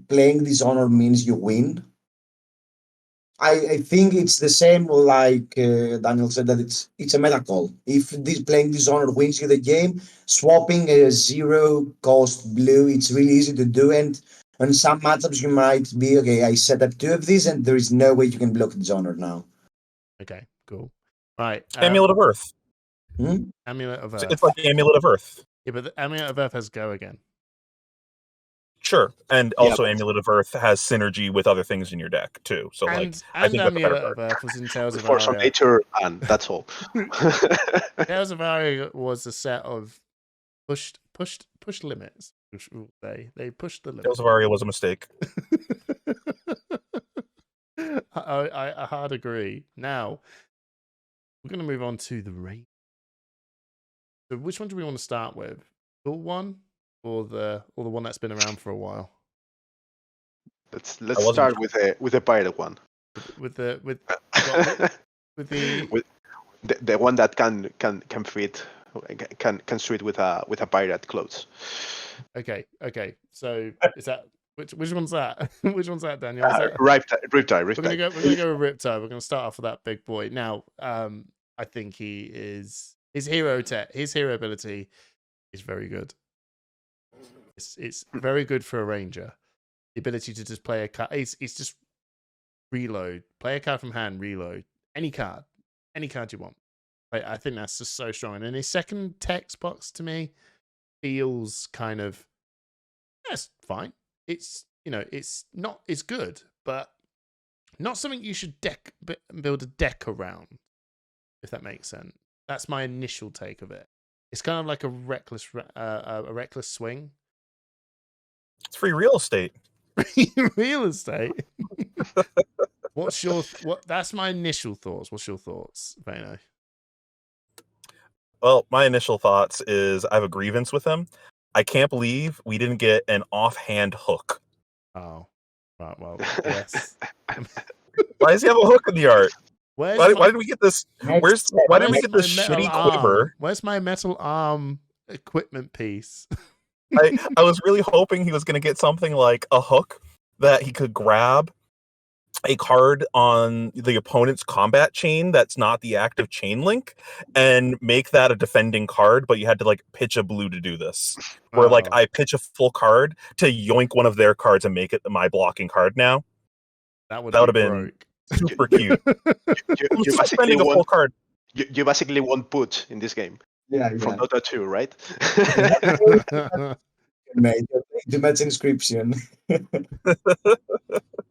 playing Dishonor means you win, I think it's the same like Daniel said, that it's a meta call. If playing Dishonor wins you the game, swapping a 0 cost blue, it's really easy to do. And on some matchups, you might be, okay, I set up 2 of these and there is no way you can block Dishonor now. Okay, cool. Right. Amulet of Earth. Amulet of Earth. It's like the Amulet of Earth. Yeah, but the Amulet of Earth has Go again. Sure, and also Amulet of Earth has synergy with other things in your deck too. So I think Amulet of Earth was in Tales of Force from Aria. nature, and that's all. Tales of Aria was a set of pushed limits. They pushed the limits. Tales of Aria was a mistake. I hard agree. Now we're going to move on to the rain. So which one do we want to start with? The one or the one that's been around for a while? Let's start with a pirate one. With the one that can fit, can suit with a pirate clothes. Okay. So is that which one's that? Which one's that, Daniel? Riptide. We're gonna go with Riptide. We're gonna start off with that big boy. Now, I think he is his hero ability is very good. It's very good for a ranger. The ability to just play a card. It's just reload. Play a card from hand. Reload any card you want. I think that's just so strong. And his second text box to me feels kind of that's fine. It's it's good, but not something you should build a deck around. If that makes sense. That's my initial take of it. It's kind of like a reckless swing. It's free real estate. Real estate. That's my initial thoughts. What's your thoughts, Pheano? Well, my initial thoughts is I have a grievance with him. I can't believe we didn't get an offhand hook. Oh, right. Well, yes. Why does he have a hook in the art? Why did we get this? Why did we get this shitty quiver? Where's my metal arm equipment piece? I was really hoping he was going to get something like a hook that he could grab a card on the opponent's combat chain that's not the active chain link and make that a defending card, but you had to like pitch a blue to do this. Where like I pitch a full card to yoink one of their cards and make it my blocking card now. That would have been super cute. You're spending a full card. You basically won't put in this game. Yeah. From Dota 2, right? Mate, too much inscription.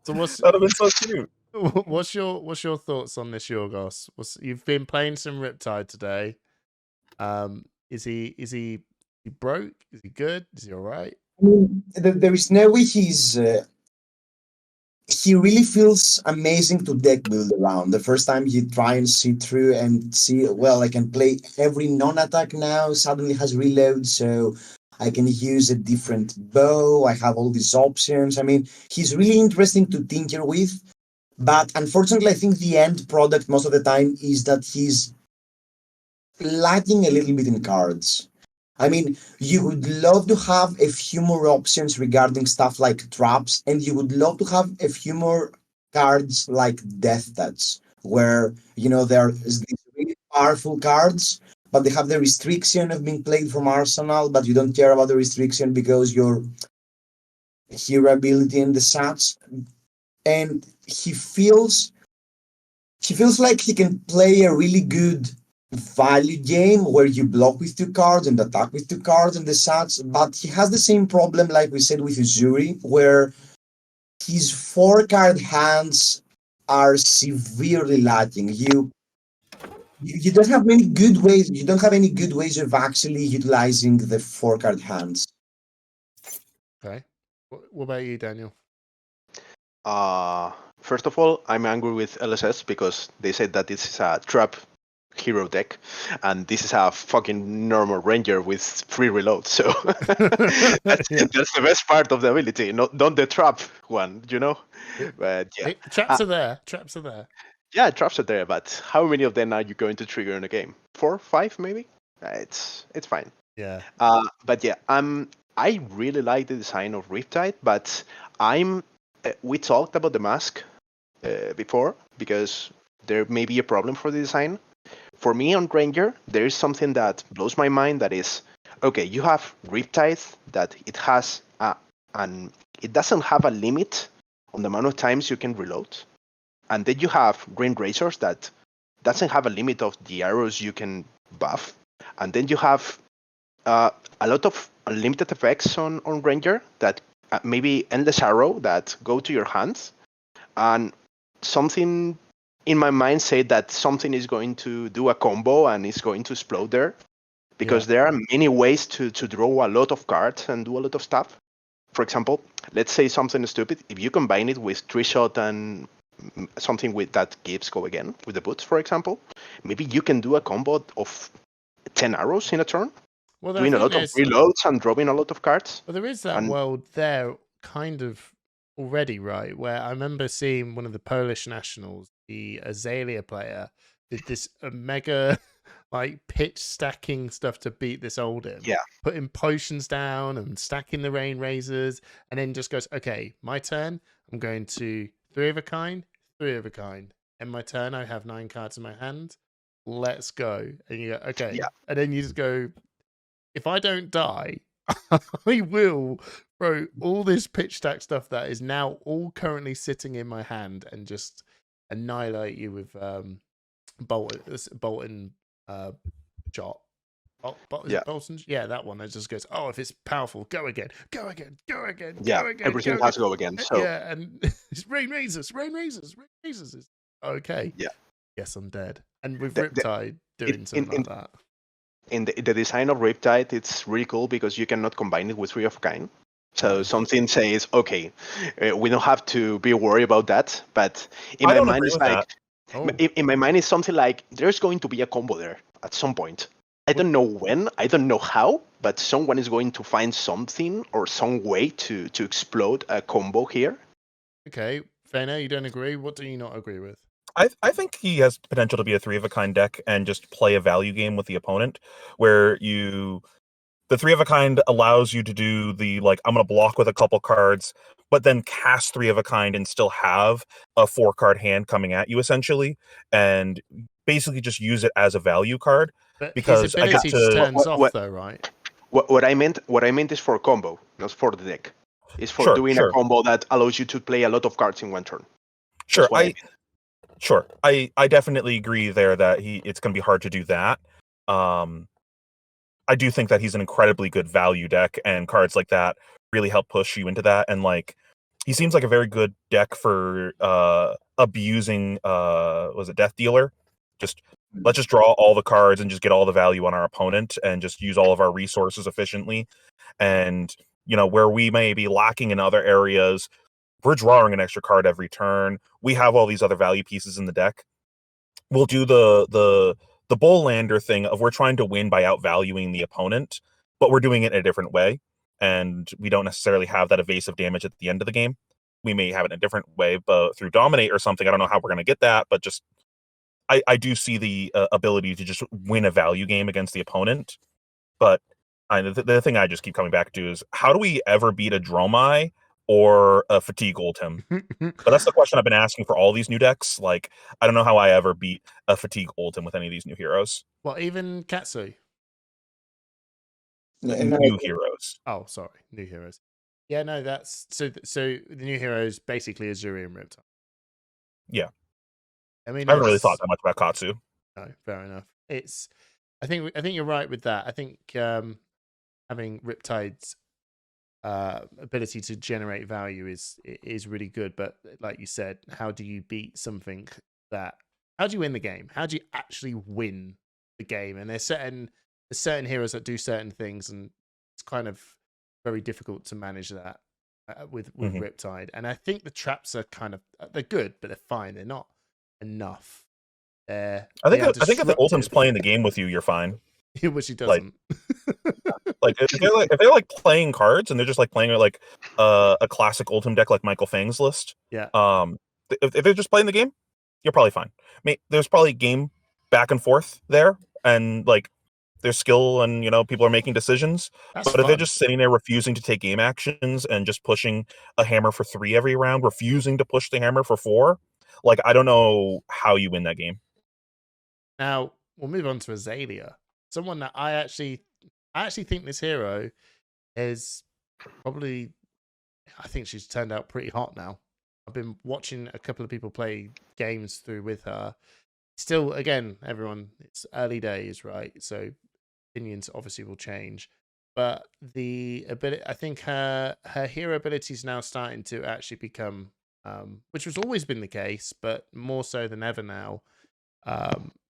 So that'd have been so cute. What's your thoughts on this, Yorgos? You've been playing some Riptide today. Is he broke? Is he good? Is he all right? I mean, there is no way he's he really feels amazing to deck build around. The first time you try and see through and see, well, I can play every non-attack now, suddenly has reload, so I can use a different bow. I have all these options. I mean, he's really interesting to tinker with. But unfortunately, I think the end product most of the time is that he's lacking a little bit in cards. I mean, you would love to have a few more options regarding stuff like traps, and you would love to have a few more cards like Death Touch, where, there is these really powerful cards, but they have the restriction of being played from Arsenal, but you don't care about the restriction because your hero ability and the such. And he feels like he can play a really good value game where you block with 2 cards and attack with 2 cards and the such, but he has the same problem like we said with Uzuri, where his 4-card hands are severely lacking. You don't have many good ways. You don't have any good ways of actually utilizing the 4-card hands. Okay. What about you, Daniel? First of all, I'm angry with LSS because they said that this is a trap hero deck, and this is a fucking normal ranger with free reload. So that's the best part of the ability, not the trap one, But yeah, traps are there. Traps are there. Yeah, traps are there, but how many of them are you going to trigger in a game? 4, 5, maybe. It's fine. Yeah. But yeah, I really like the design of Riptide, but we talked about the mask before because there may be a problem for the design. For me on Ranger, there is something that blows my mind. That is, okay, you have Riptide that it has and it doesn't have a limit on the amount of times you can reload, and then you have Green Razors that doesn't have a limit of the arrows you can buff, and then you have a lot of unlimited effects on Ranger that maybe Endless Arrow that go to your hands, and something in my mind said that something is going to do a combo and is going to explode there, because there are many ways to draw a lot of cards and do a lot of stuff. For example, let's say something stupid. If you combine it with 3-shot and something with that gives go again with the boots, for example, maybe you can do a combo of 10 arrows in a turn, doing a lot of reloads and drawing a lot of cards. Well, there is that world there kind of already, right? Where I remember seeing one of the Polish nationals, the Azalea player, did this mega like pitch stacking stuff to beat this Oldhim. Yeah. Putting potions down and stacking the rain razors, and then just goes, okay, my turn. I'm going to 3 of a kind, 3 of a kind. And my turn, I have 9 cards in my hand. Let's go. And you go, okay. Yeah. And then you just go, if I don't die, I will throw all this pitch stack stuff that is now all currently sitting in my hand and just annihilate you with Bolton shot. Bolton? Yeah, that one. It just goes, oh, if it's powerful, go again, go again, go again, yeah, go again. Everything has to go again. So yeah, and it's rain razors. Okay. Yeah. Yes, I'm dead. And with Riptide doing something like that. In the design of Riptide, it's really cool because you cannot combine it with 3 of a kind. So something says, okay, we don't have to be worried about that. But in my mind, it's like, in my mind, it's something like there's going to be a combo there at some point. I don't know when, I don't know how, but someone is going to find something or some way to explode a combo here. Okay, Pheano, you don't agree? What do you not agree with? I think he has potential to be a 3 of a kind deck and just play a value game with the opponent, where the 3 of a kind allows you to do the, like, I'm going to block with a couple cards, but then cast 3 of a kind and still have a 4-card hand coming at you, essentially, and basically just use it as a value card. But because his ability turns off, though, right? What I meant is for combo, not for the deck. It's for doing a combo that allows you to play a lot of cards in one turn. Sure, I definitely agree there that it's going to be hard to do that. I do think that he's an incredibly good value deck, and cards like that really help push you into that. And like, he seems like a very good deck for abusing Death Dealer. Let's just draw all the cards and just get all the value on our opponent and just use all of our resources efficiently. And where we may be lacking in other areas, we're drawing an extra card every turn. We have all these other value pieces in the deck. We'll do the Bull Lander thing of we're trying to win by outvaluing the opponent, but we're doing it in a different way, and we don't necessarily have that evasive damage at the end of the game. We may have it in a different way, but through Dominate or something. I don't know how we're going to get that, but just I do see the ability to just win a value game against the opponent. But the thing I just keep coming back to is how do we ever beat a Dromai or a Fatigue Ultim? But that's the question I've been asking for all these new decks. Like, I don't know how I ever beat a Fatigue Ultim with any of these new heroes. Well, even Katsu. New heroes. Oh, sorry, new heroes. Yeah, no, that's so. So the new heroes basically Azuri and Riptide. Yeah, I mean, I haven't really thought that much about Katsu. No, fair enough. I think you're right with that. I think having Riptide's ability to generate value is really good. But like you said, how do you beat something that? How do you win the game? How do you actually win the game? And there's certain heroes that do certain things, and it's kind of very difficult to manage that with Riptide. And I think the traps are they're good, but they're fine. They're not enough. I think if the Ultim's playing the game with you, you're fine. Which he doesn't. If they're like playing cards and they're just like playing like a classic Ultim deck like Michael Fang's list. Yeah. If they're just playing the game, you're probably fine. I mean, there's probably game back and forth there, and like there's skill, and people are making decisions. That's but fun. If they're just sitting there refusing to take game actions and just pushing a hammer for 3 every round, refusing to push the hammer for 4, like I don't know how you win that game. Now we'll move on to Azalea, someone that I actually think this hero is probably. I think she's turned out pretty hot now. I've been watching a couple of people play games through with her. Still, again, everyone, it's early days, right? So opinions obviously will change. But the ability, I think her hero ability is now starting to actually become, which has always been the case, but more so than ever now,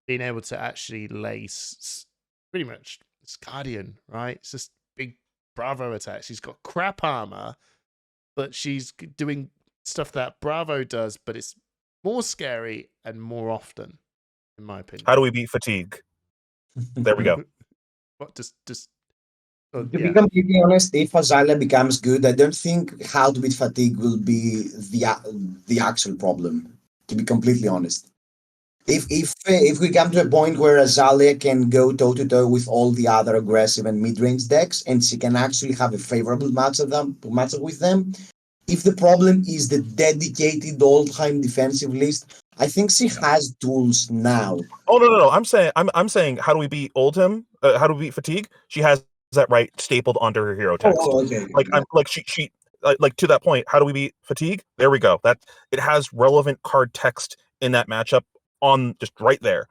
being able to actually lace pretty much it's Guardian, right? It's just big Bravo attack. She's got crap armor, but she's doing stuff that Bravo does, but it's more scary and more often, in my opinion. How do we beat Fatigue? There we go. What just to be completely honest, if Azalea becomes good, I don't think how to beat Fatigue will be the actual problem. To be completely honest, if we come to a point where Azalea can go toe to toe with all the other aggressive and mid range decks, and she can actually have a favorable matchup with them, if the problem is the dedicated all-time defensive list, I think she has tools now. Oh no! I'm saying how do we beat Oldhim? How do we beat Fatigue? She has that right stapled onto her hero text. Okay. She to that point. How do we beat Fatigue? There we go. That it has relevant card text in that matchup on just right there.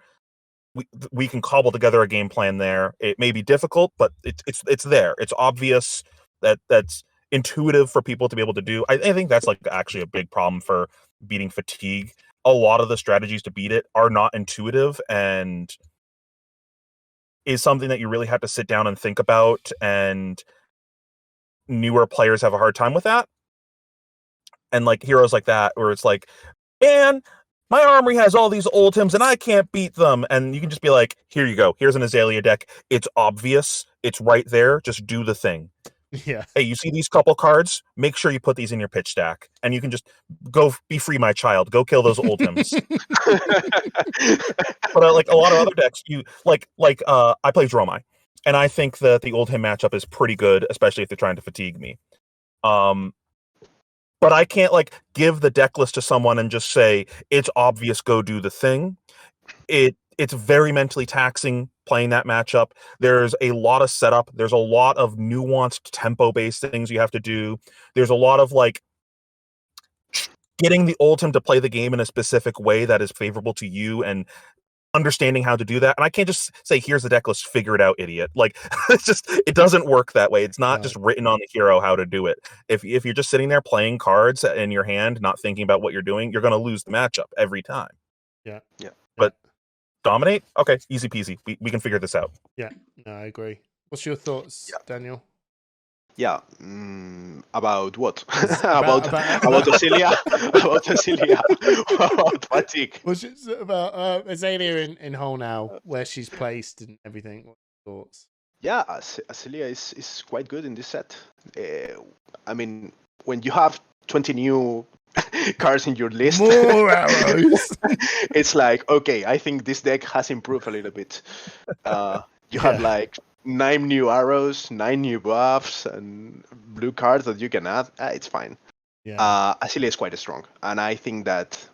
We can cobble together a game plan there. It may be difficult, but it's there. It's obvious that's intuitive for people to be able to do. I think that's like actually a big problem for beating Fatigue. A lot of the strategies to beat it are not intuitive and is something that you really have to sit down and think about, and newer players have a hard time with that. And like heroes like that, where it's like, man, my armory has all these Ultims and I can't beat them. And you can just be like, here you go. Here's an Azalea deck. It's obvious. It's right there. Just do the thing. Yeah. Hey, you see these couple cards? Make sure you put these in your pitch stack, and you can just go be free, my child. Go kill those Ultims. But like a lot of other decks, I play Dromai, and I think that the Ultim matchup is pretty good, especially if they're trying to fatigue me. But I can't like give the deck list to someone and just say it's obvious. Go do the thing. It's very mentally taxing playing that matchup. There's a lot of setup. There's a lot of nuanced tempo-based things you have to do. There's a lot of like getting the Ultim to play the game in a specific way that is favorable to you and understanding how to do that. And I can't just say, here's the deck list, figure it out, idiot. Like it doesn't work that way. It's not just written on the hero how to do it. If you're just sitting there playing cards in your hand, not thinking about what you're doing, you're going to lose the matchup every time. Yeah. But dominate? Okay, easy peasy. We can figure this out. Yeah, no, I agree. What's your thoughts, Daniel? Yeah. About what? About About Asilia? About Asilia? About fatigue? well, she's about Azalea in Hull now, where she's placed and everything. What are your thoughts? Yeah, Asilia is quite good in this set. I mean, when you have 20 new cards in your list, More arrows. it's like, okay, I think this deck has improved a little bit. You have Yeah. like 9 new arrows, 9 new buffs, and blue cards that you can add. It's fine. Yeah. Asilia is quite strong, and I think that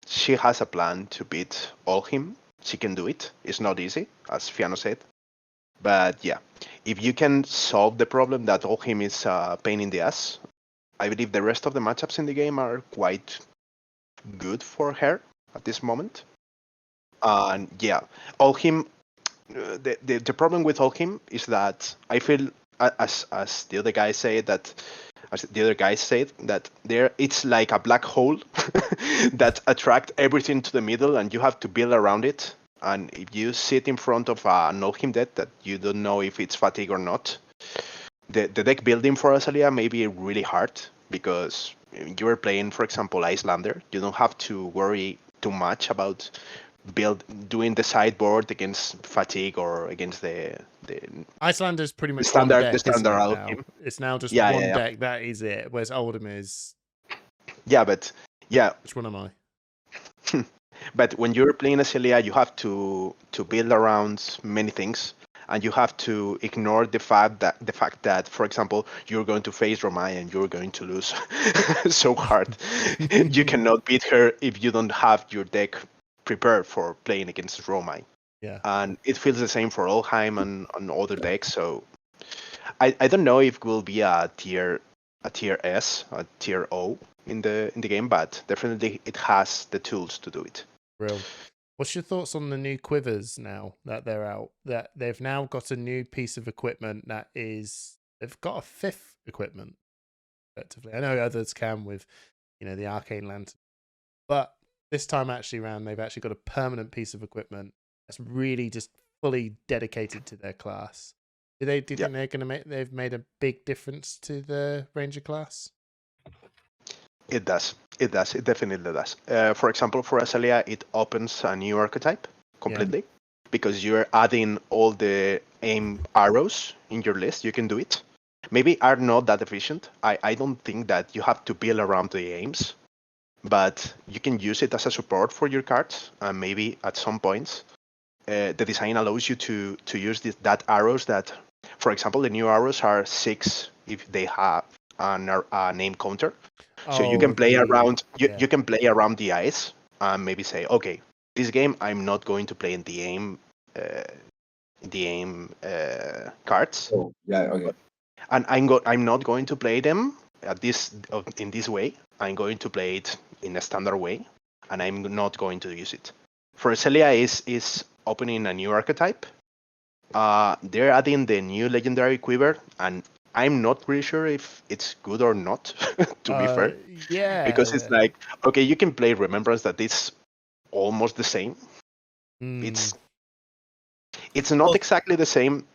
she has a plan to beat Olhim. She can do it. It's not easy, as Pheano said. But yeah, if you can solve the problem that Olhim is a pain in the ass, I believe the rest of the matchups in the game are quite good for her at this moment. And yeah, Olhim, the problem with Olhim is that I feel, as the other guy said, that as the other guys said, that there it's like a black hole that attract everything to the middle, and you have to build around it. And if you sit in front of a know him deck that you don't know if it's fatigue or not, the deck building for Azalea may be really hard because you are playing, for example, Icelander. You don't have to worry too much about doing the sideboard against fatigue or against the Icelander's pretty much standard one deck, the standard isn't it, out now? game. It's now just Yeah, one yeah, yeah. deck. That is it. Whereas Oldhim is. Yeah, but yeah, Which one am I? but when you're playing Azalea, you have to build around many things, and you have to ignore the fact that, for example, you're going to face Romai and you're going to lose so hard. You cannot beat her if you don't have your deck prepared for playing against Romai. Yeah. And it feels the same for Olheim and other decks. So I don't know if it will be a tier S, a tier O in the game, but definitely it has the tools to do it. Real. What's your thoughts on the new quivers now that they're out? That they've now got a new piece of equipment that is they've got a fifth equipment, effectively. I know others can with, the arcane lantern. But this time actually around they've actually got a permanent piece of equipment that's really just fully dedicated to their class. Do you think they're gonna they've made a big difference to the Ranger class? It does. It does. It definitely does. For example, for Azalea, it opens a new archetype completely because you're adding all the aim arrows in your list. You can do it. Maybe are not that efficient. I don't think that you have to build around the aims, but you can use it as a support for your cards. And maybe at some points, the design allows you to use that arrows that, for example, the new arrows are 6 if they have a name counter. So you can play around. You can play around the ice and maybe say, okay, this game I'm not going to play in the aim cards. Oh, yeah, okay. And I'm not going to play them in this way. I'm going to play it in a standard way, and I'm not going to use it. For Celia is opening a new archetype. They're adding the new legendary quiver, and I'm not really sure if it's good or not, to be fair. Yeah. Because it's like, okay, you can play Remembrance that is almost the same. It's not exactly the same.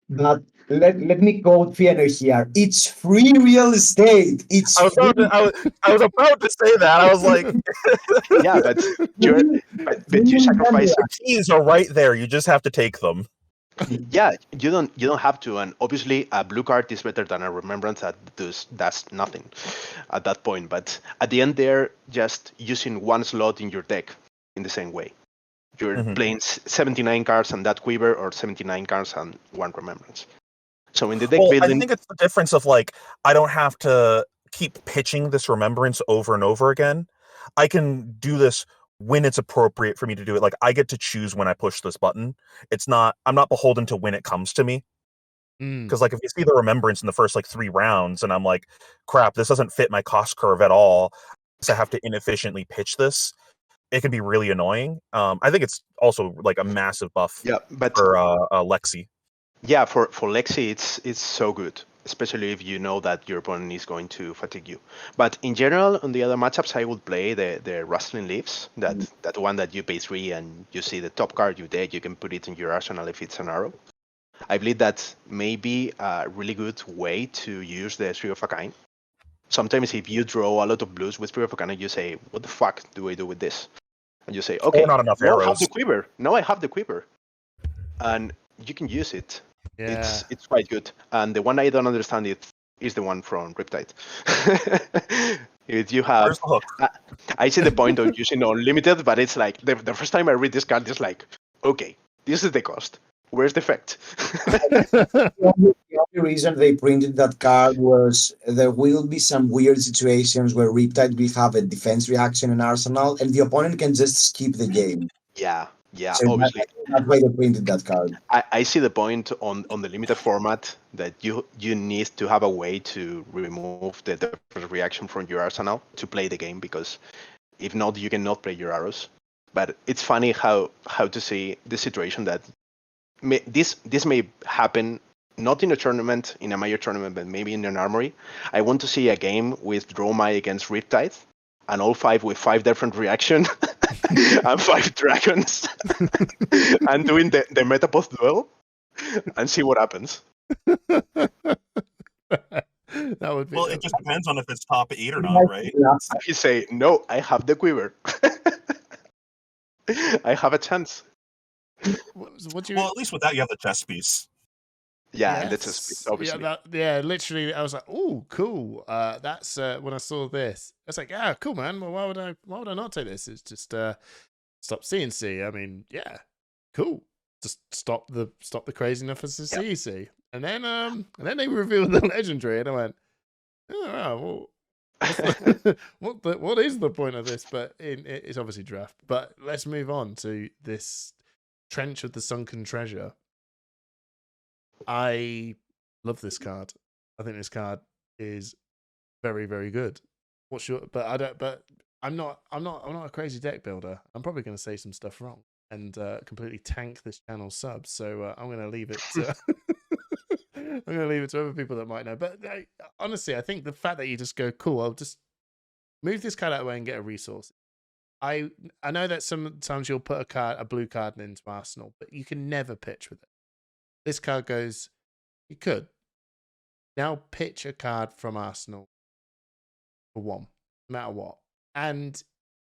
But let me quote Pheano here. It's free real estate. It's I was about to say that. I was like, yeah, but you sacrifice. the keys are right there. You just have to take them. Yeah, you don't have to, and obviously a blue card is better than a Remembrance that does nothing at that point. But at the end, they're just using one slot in your deck in the same way. You're playing 79 cards on that quiver, or 79 cards on one Remembrance. So in the deck building, I think it's the difference of like I don't have to keep pitching this Remembrance over and over again. I can do this when it's appropriate for me to do it. Like I get to choose when I push this button. I'm not beholden to when it comes to me. Because like if you see the Remembrance in the first like 3 rounds and I'm like, crap, this doesn't fit my cost curve at all, so I have to inefficiently pitch this, it can be really annoying. I think it's also like a massive buff for Lexi. Yeah, for Lexi it's so good, especially if you know that your opponent is going to fatigue you. But in general, on the other matchups, I would play the Rustling Leaves, that one that you pay 3 and you see the top card you deck, you can put it in your arsenal if it's an arrow. I believe that's maybe a really good way to use the Three of a Kind. Sometimes if you draw a lot of blues with Three of a Kind, you say, what the fuck do I do with this? And you say, okay, not enough now I have arrows. the quiver. Now I have the quiver. And you can use it. Yeah. It's quite good. And the one I don't understand is the one from Riptide. If you have, Where's the hook? I see the point of using unlimited, but it's like the first time I read this card, it's like, okay, this is the cost. Where's the effect? The only reason they printed that card was there will be some weird situations where Riptide will have a defense reaction in Arsenal, and the opponent can just skip the game. yeah, So obviously. that's why they printed that card. I see the point on the limited format that you need to have a way to remove the defense reaction from your arsenal to play the game, because if not, you cannot play your arrows. But it's funny how to see the situation that this may happen not in a tournament, in a major tournament, but maybe in an armory. I want to see a game with Dromai against Riptide, and all 5 with 5 different reaction and 5 dragons, and doing the Metapod duel and see what happens. That would be. Well, it just depends on if it's top 8 or not, right? You say, no, I have the quiver. I have a chance. What do you? Well, at least with that, you have the chess piece. Yeah, Yes. let's just obviously. Yeah, literally, I was like, "Oh, cool." That's when I saw this. I was like, "Yeah, cool, man. Well, why would I not take this? It's just stop CNC. I mean, yeah, cool. Just stop the craziness of the CEC." And then they revealed the legendary, and I went, "Oh, well, what is the point of this?" But it's obviously draft. But let's move on to this Trench of the Sunken Treasure. I love this card. I think this card is very, very good. But I'm not a crazy deck builder. I'm probably going to say some stuff wrong and completely tank this channel's subs. So I'm going to leave it to I'm going to leave it to other people that might know. But honestly, I think the fact that you just go, cool, I'll just move this card out of the way and get a resource. I know that sometimes you'll put a blue card into Arsenal, but you can never pitch with it. This card goes, you could now pitch a card from Arsenal for 1, no matter what. And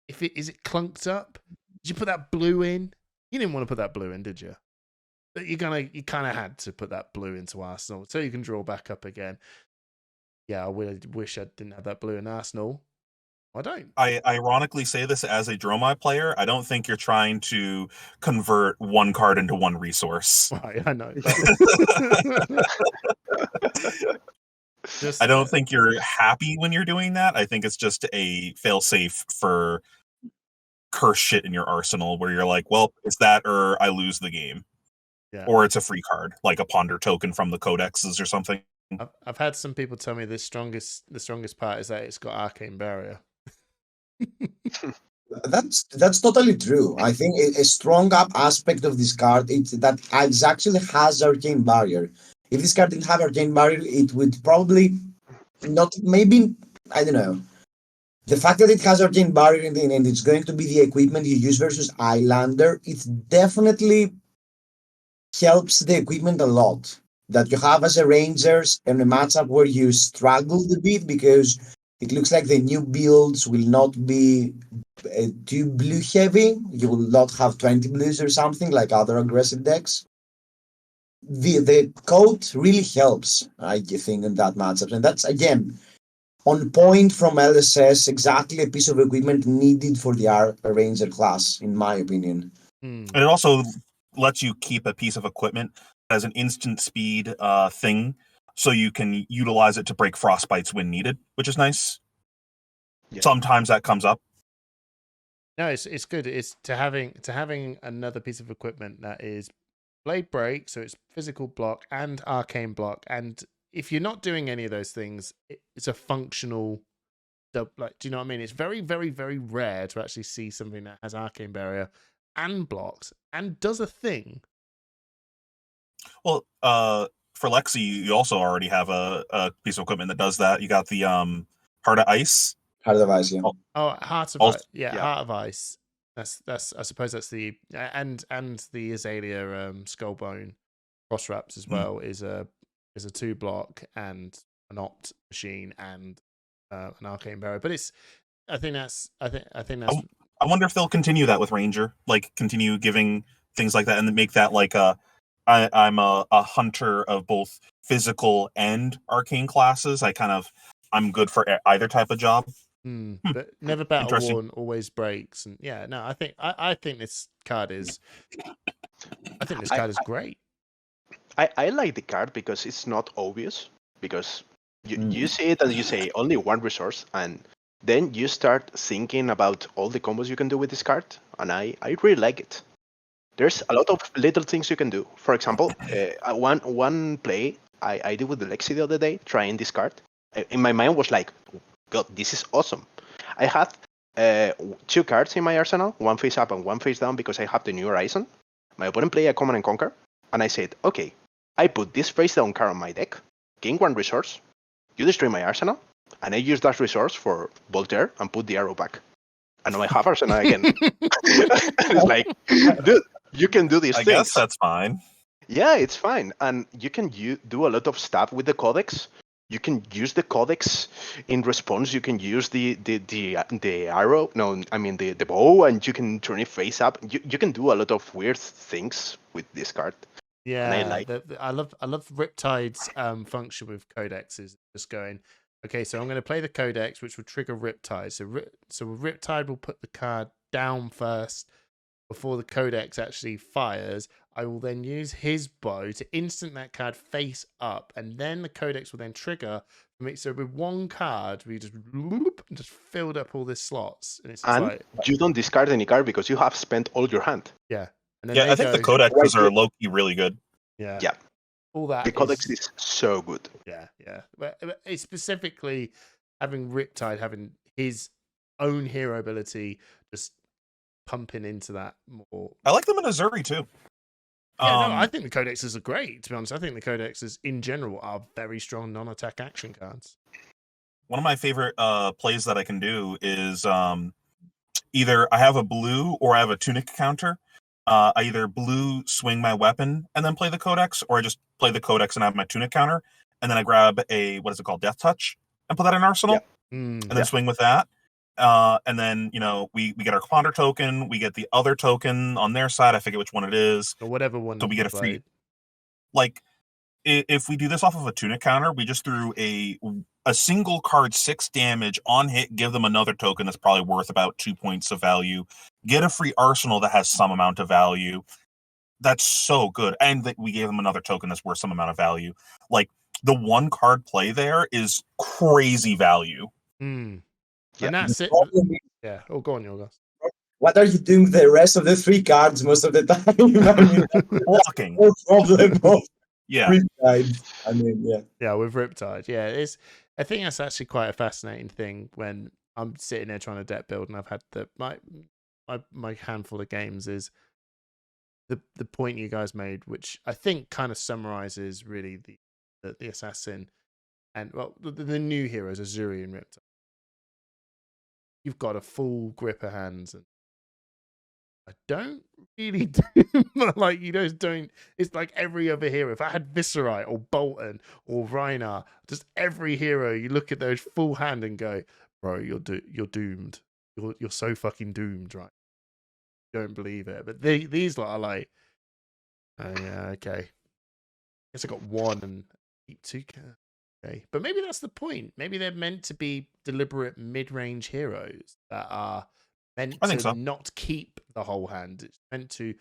if is it clunked up? Did you put that blue in? You didn't want to put that blue in, did you? But you kind of had to put that blue into Arsenal so you can draw back up again. Yeah, I wish I didn't have that blue in Arsenal. I don't. I ironically say this as a Dromai player. I don't think you're trying to convert one card into one resource. Right, I know. I don't think you're happy when you're doing that. I think it's just a fail-safe for curse shit in your arsenal where you're like, well, it's that or I lose the game. Yeah. Or it's a free card, like a ponder token from the codexes or something. I've had some people tell me the strongest part is that it's got Arcane Barrier. That's totally true. I think a strong up aspect of this card is that it actually has Arcane Barrier. If this card didn't have Arcane Barrier, it would probably not. Maybe I don't know. The fact that it has Arcane Barrier and it's going to be the equipment you use versus Islander, it definitely helps the equipment a lot. That you have as a Rangers in a matchup where you struggled a bit because it looks like the new builds will not be too blue heavy. You will not have 20 blues or something like other aggressive decks. The code really helps, I think, in that matchup. And that's, again, on point from LSS, exactly a piece of equipment needed for the Ranger class, in my opinion. And it also lets you keep a piece of equipment as an instant speed thing, so you can utilize it to break frostbites when needed, which is nice. Yeah. Sometimes that comes up. No, it's good. It's to having another piece of equipment that is blade break, so it's physical block and arcane block. And if you're not doing any of those things, it's a functional. Like, do you know what I mean? It's very, very, very rare to actually see something that has arcane barrier and blocks and does a thing. Well, for Lexi, you also already have a piece of equipment that does that. You got the Heart of Ice. Heart of Ice, yeah. Oh, Heart of Ice. Yeah, Heart of Ice. That's I suppose that's the and the Azalea Skullbone Cross Wraps as well is a 2-block and an opt machine and an arcane barrier. But I think that's I wonder if they'll continue that with Ranger, like continue giving things like that and make that like I'm a hunter of both physical and arcane classes. I'm good for either type of job. But never battle Interesting. worn, always breaks, and yeah, no, I think this card is great. I like the card because it's not obvious. Because you see it and you say only one resource, and then you start thinking about all the combos you can do with this card, and I really like it. There's a lot of little things you can do. For example, one play I did with the Lexi the other day, trying this card. In my mind was like, God, this is awesome. I had 2 cards in my arsenal, one face up and one face down, because I have the New Horizon. My opponent played a Command and Conquer, and I said, okay, I put this face down card on my deck, gain 1 resource, you destroy my arsenal, and I use that resource for Voltaire and put the arrow back. And now I have arsenal again. It's like, dude, you can do these things. I guess that's fine. Yeah, it's fine. And you can do a lot of stuff with the codex. You can use the codex in response. You can use the arrow. No, I mean the bow, and you can turn it face up. You can do a lot of weird things with this card. Yeah, and I love Riptide's function with codexes. Just going, okay, so I'm going to play the codex, which will trigger Riptide. So Riptide will put the card down first before the codex actually fires. I will then use his bow to instant that card face up, and then the codex will then trigger for me. So with one card, we just filled up all the slots, and it's just like, you don't discard any card because you have spent all your hand. Yeah, and then I think the codexes are low-key really good. Yeah, all that. The codex is so good. Yeah. But it's specifically having Riptide having his own hero ability, just pumping into that more. I like them in Azuri too. Yeah, no, I think the codexes are great, to be honest. I think the codexes in general are very strong non-attack action cards. One of my favorite plays that I can do is either I have a blue or I have a tunic counter. I either blue swing my weapon and then play the codex, or I just play the codex and have my tunic counter, and then I grab a, what is it called, Death Touch, and put that in Arsenal, and then swing with that. And then, we get our Ponder token, we get the other token on their side, I forget which one it is. Or whatever one. So we get a free, like, if we do this off of a tunic counter, we just threw a single card 6 damage on hit, give them another token that's probably worth about 2 points of value, get a free arsenal that has some amount of value. That's so good. And that we gave them another token that's worth some amount of value. Like, the 1 card play there is crazy value. And that's it. Yeah. Oh, go on, Yorgos. What are you doing with the rest of the 3 cards most of the time? I mean, blocking. No problem of Riptide. I mean, yeah. Yeah, with Riptide. Yeah, I think that's actually quite a fascinating thing when I'm sitting there trying to deck build, and I've had my handful of games is the point you guys made, which I think kind of summarizes really the assassin and the new heroes, Azuri and Riptide. You've got a full grip of hands, and I don't really do like you guys don't. It's like every other hero. If I had Viscerite or Bolton or Rhinar, just every hero, you look at those full hand and go, bro, you're doomed. You're so fucking doomed, right? You don't believe it. But these lot are like, oh yeah, okay. Guess I got 1 and keep 2. Okay, but maybe that's the point. Maybe they're meant to be deliberate mid-range heroes that are meant to not keep the whole hand. It's meant to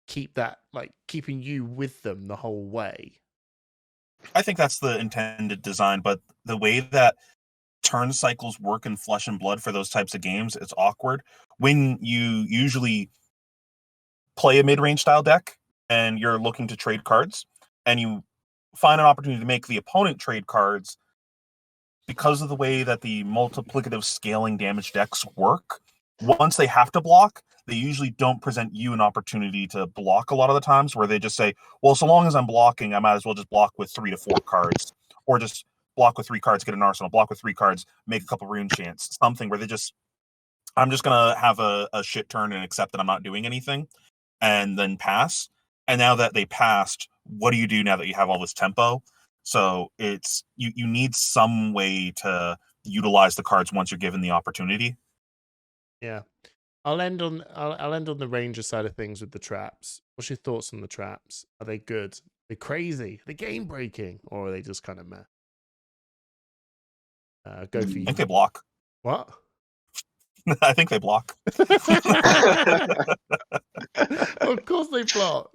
keep that, like, keeping you with them the whole way. I think that's the intended design, but the way that turn cycles work in Flesh and Blood for those types of games, it's awkward. When you usually play a mid-range style deck and you're looking to trade cards, and you find an opportunity to make the opponent trade cards, because of the way that the multiplicative scaling damage decks work, once they have to block, they usually don't present you an opportunity to block a lot of the times, where they just say, well, so long as I'm blocking, I might as well just block with 3 to 4 cards, or just block with 3 cards, get an arsenal, block with 3 cards, make a couple rune chants, something where I'm just going to have a shit turn and accept that I'm not doing anything, and then pass. And now that they passed, what do you do now that you have all this tempo? So it's you need some way to utilize the cards once you're given the opportunity. Yeah. I'll end on the Ranger side of things with the traps. What's your thoughts on the traps? Are they good? They're crazy? They're game breaking, or are they just kind of meh? Go for I you. think they block. What? I think they block. Of course they block.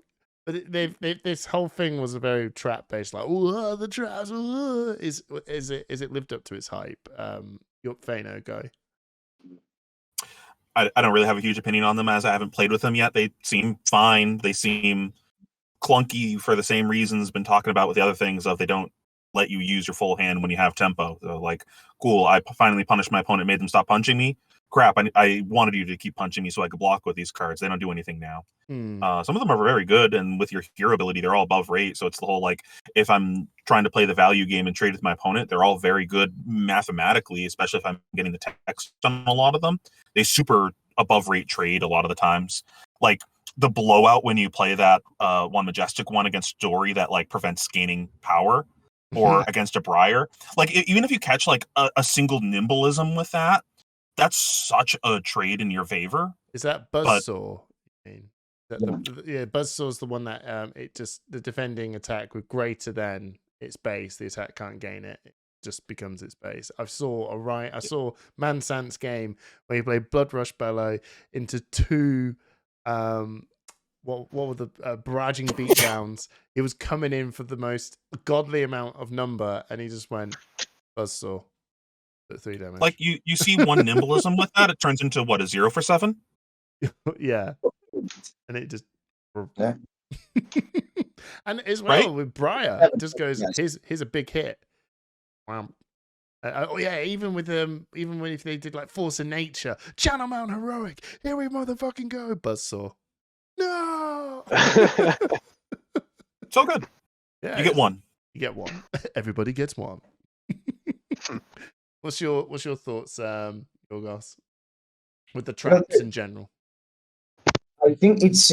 But this whole thing was a very trap based, like, oh, the traps. Is it lived up to its hype? Your Pheano, go. I don't really have a huge opinion on them as I haven't played with them yet. They seem fine. They seem clunky for the same reasons been talking about with the other things of they don't let you use your full hand when you have tempo. So like, cool, I finally punished my opponent, made them stop punching me. Crap, I wanted you to keep punching me so I could block with these cards. They don't do anything now. Some of them are very good, and with your hero ability, they're all above rate. So it's the whole like, if I'm trying to play the value game and trade with my opponent, they're all very good mathematically, especially if I'm getting the text on a lot of them. They super above rate trade a lot of the times. Like the blowout when you play that one majestic one against Dory that like prevents gaining power, or against a Briar. Like even if you catch like a single nimbleism with that, that's such a trade in your favor. Is that Buzzsaw? Buzzsaw's the one that the defending attack with greater than its base, the attack can't gain it. It just becomes its base. I saw Mansant's game where he played Blood Rush Bellow into two what were the barraging beatdowns. He was coming in for the most godly amount of number, and he just went Buzzsaw at 3 damage. Like you see one nimbleism with that, it turns into what, a 0 for 7? Yeah. And it just Yeah. and as well Right? with Briar, it just goes, here's a big hit. Wow. Even when if they did like Force of Nature, Channel Mount Heroic, here we motherfucking go, Buzzsaw. No. So good. Yeah, You get one. You get one. Everybody gets one. What's your thoughts, Yorgos, with the traps in general? I think it's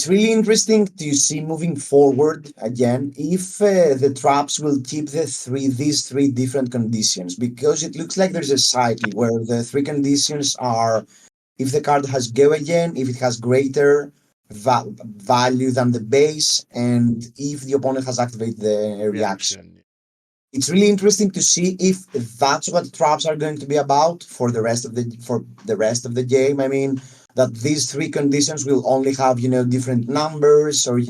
really interesting to see moving forward again if the traps will keep these three different conditions, because it looks like there's a cycle where the three conditions are: if the card has go again, if it has greater value than the base, and if the opponent has activated the reaction. It's really interesting to see if that's what traps are going to be about for the rest of the game. I mean, that these three conditions will only have, different numbers or,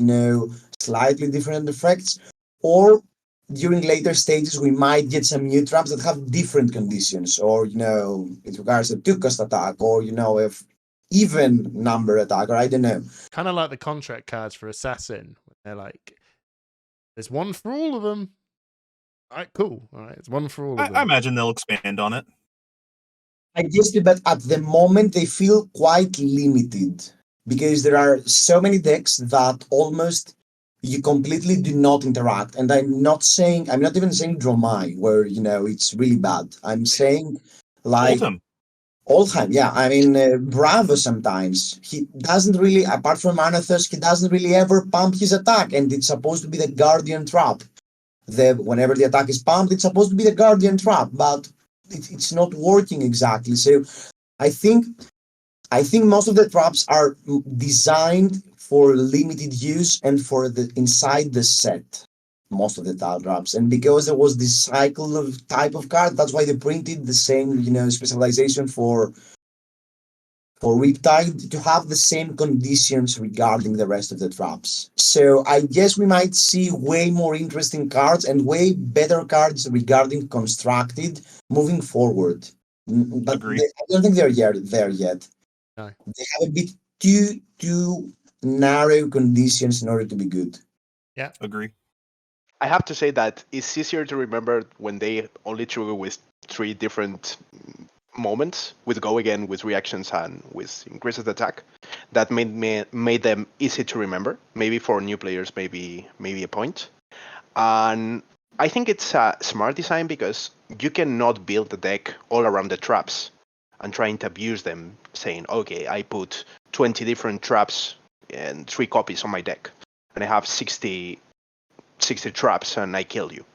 slightly different effects, or during later stages we might get some new traps that have different conditions, or, it requires a 2-cost attack, or, if even number attack, or I don't know. Kind of like the contract cards for Assassin. They're like, there's one for all of them. All right, cool. All right, it's one for all of them. I imagine they'll expand on it. I guess, but at the moment they feel quite limited because there are so many decks that almost you completely do not interact. And I'm not even saying Dromai, where, it's really bad. I'm saying like Oldham, yeah. I mean, Bravo sometimes. He doesn't really, apart from Anathos, he doesn't really ever pump his attack. And it's supposed to be the Guardian Trap. Whenever the attack is pumped, it's supposed to be the Guardian Trap, but it's not working exactly. So I think most of the traps are designed for limited use and for the inside the set. Most of the tile traps, and because there was this cycle of type of card, that's why they printed the same, specialization for Riptide to have the same conditions regarding the rest of the traps. So I guess we might see way more interesting cards and way better cards regarding constructed moving forward. But I don't think they're there yet. No. They have a bit too narrow conditions in order to be good. Yeah, agree. I have to say that it's easier to remember when they only trigger with 3 different moments, with go again, with reactions, and with increased attack. That made them easy to remember. Maybe for new players, maybe a point. And I think it's a smart design because you cannot build the deck all around the traps and trying to abuse them, saying, okay, I put 20 different traps and 3 copies on my deck. and I have 60 traps and I kill you.